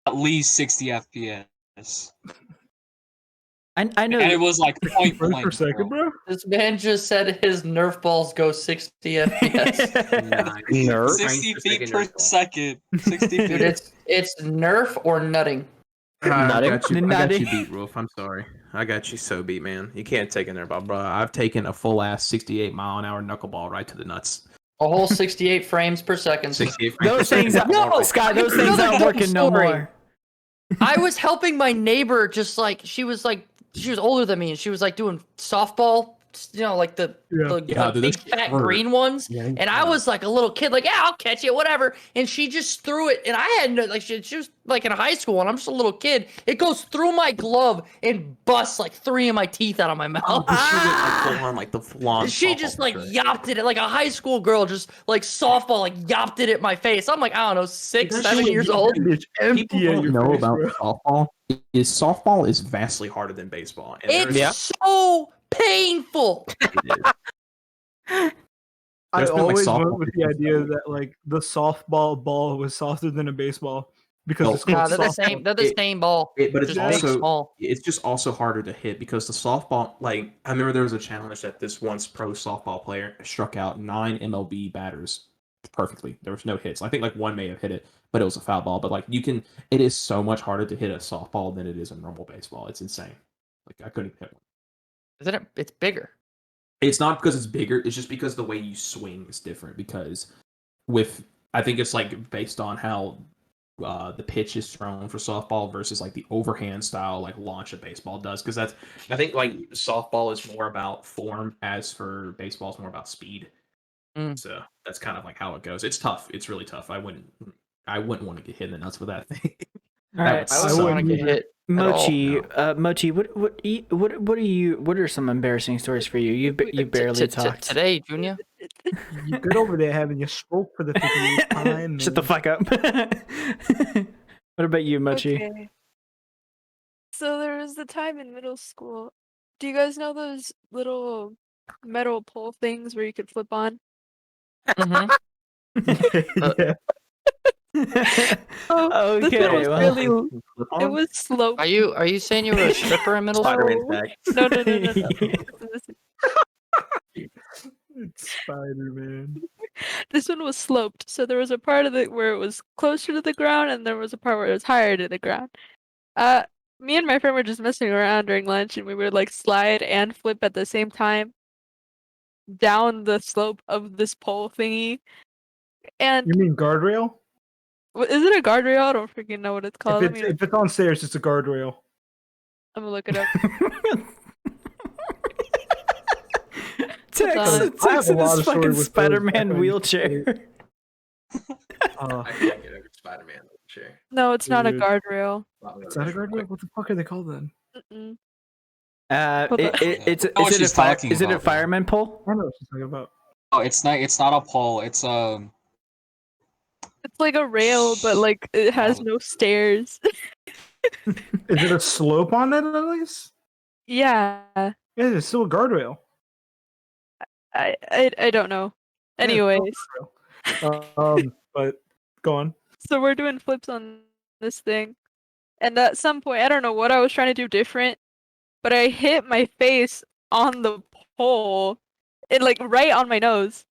at least 60 FPS. I know. And it was like point Frames blank. per second, bro. This man just said his Nerf balls go 60 FPS. Nerf? 60 feet per second. 60 feet. Dude, it's Nerf or nutting. I got you Nutty. beat, Rolf. I'm sorry. I got you so beat, man. You can't take it there, bro. I've taken a full ass 68 mile an hour knuckleball right to the nuts. A whole 68 frames per second. 68 Those things, Scott. Those things aren't working no more. I was helping my neighbor, just like she was older than me, and she was like doing softball, like the big fat green ones. Yeah, and I was like a little kid, like, yeah, I'll catch it, whatever. And she just threw it, and I had no, like, she was like in high school, and I'm just a little kid. It goes through my glove and busts like 3 of my teeth out of my mouth. She just like yapped it like a high school girl, just like softball, like yapped it at my face. I'm like, I don't know, 6, 7 years old. People don't know about softball. Softball is vastly harder than baseball. And it's so painful. I always went with the idea that like the softball ball was softer than a baseball. because No. it's called Nah, they're the softball. same. They're the same ball. But it's just big, also small. it's just also harder to hit because the softball. Like I remember there was a challenge that this once pro softball player struck out 9 MLB batters perfectly. There was no hits. I think like one may have hit it, but it was a foul ball. But like it is so much harder to hit a softball than it is a normal baseball. It's insane. Like I couldn't hit one. Isn't it? It's bigger. It's not because it's bigger. It's just because the way you swing is different. Because I think it's like based on how the pitch is thrown for softball versus like the overhand style like launch of baseball does. Because I think like softball is more about form, as for baseball is more about speed. So that's kind of like how it goes. It's tough. It's really tough. I wouldn't want to get hit in the nuts with that thing. All right, I wouldn't want to get hit. Mochi, Mochi, what are some embarrassing stories for you? You barely talked today, Junior. You good over there having your stroke for the 58th time. Shut the fuck up. What about you, Mochi? Okay. So there was the time in middle school. Do you guys know those little metal pole things where you could flip on? Mm-hmm. Yeah. Oh, this one was well. really. It was sloped. Are you saying you were a stripper in middle school? Spider-Man's back. No. Listen. It's Spider-Man. This one was sloped, so there was a part of it where it was closer to the ground, and there was a part where it was higher to the ground. Me and my friend were just messing around during lunch, and we would like slide and flip at the same time down the slope of this pole thingy. And You mean guardrail? is it a guardrail? I don't freaking know what it's called. If it's on stairs, it's a guardrail. I'm gonna look it up. Tex I have a in lot his of stories fucking with those Spider-Man back when I used to wheelchair. I can't get over Spider-Man chair. No, it's not a Dude. guardrail. Is that a guardrail? What the fuck are they called then? Mm-mm. Is what it she's talking is it a about, fireman pole? I don't know what she's talking about. Oh, it's not a pole. It's It's like a rail, but like it has no stairs. Is it a slope on it at least? Yeah, Yeah, it's still a guardrail. I don't know. Yeah, it's Anyways, still a guardrail. But go on. so we're doing flips on this thing, and at some point, I don't know what I was trying to do different, but I hit my face on the pole, and like right on my nose.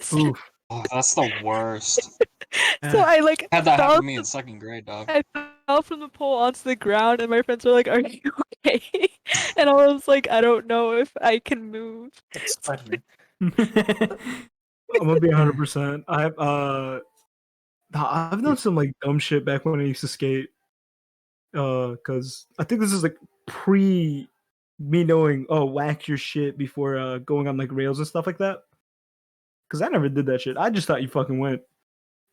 So, Oof. oh, that's the worst. so I like Had that happen fell to me in second grade, dog. I fell from the pole onto the ground, and my friends were like, "Are you okay?" And I was like, "I don't know if I can move." Spider-Man. I'm gonna be 100%. I've done some like dumb shit back when I used to skate. Cause I think this is like pre me knowing whack your shit before going on like rails and stuff like that. Cause I never did that shit. I just thought you fucking went.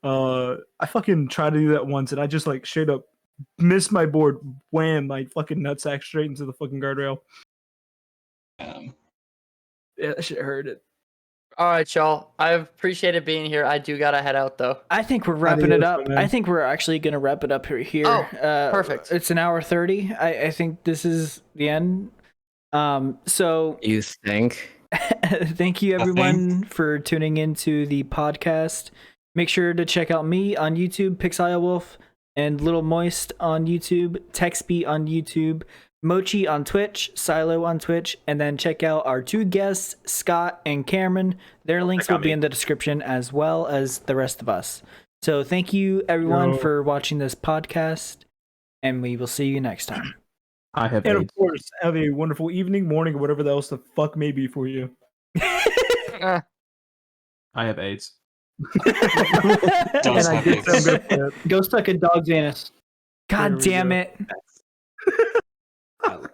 I fucking tried to do that once and I just like straight up missed my board, wham, my fucking nutsack straight into the fucking guardrail. Yeah, that shit hurt it. All right, y'all. I appreciated being here. I do gotta head out though. I think we're wrapping it up. I think we're actually gonna wrap it up here. Oh, perfect. It's an hour 30. I think this is the end. So You think? thank you everyone for tuning into the podcast. Make sure to check out me on YouTube, Pixelwolf, and Little Moist on YouTube, Texby on YouTube, Mochi on Twitch, Silo on Twitch, and then check out our two guests, Scott and Cameron. Their links will be in the description as well as the rest of us. So thank you everyone for watching this podcast, and we will see you next time. I have And AIDS. of course, have a wonderful evening, morning, or whatever else the fuck may be for you. I have AIDS. Does And I have did AIDS. sound good for that. Go suck a dog's anus. God There we damn go. it. I love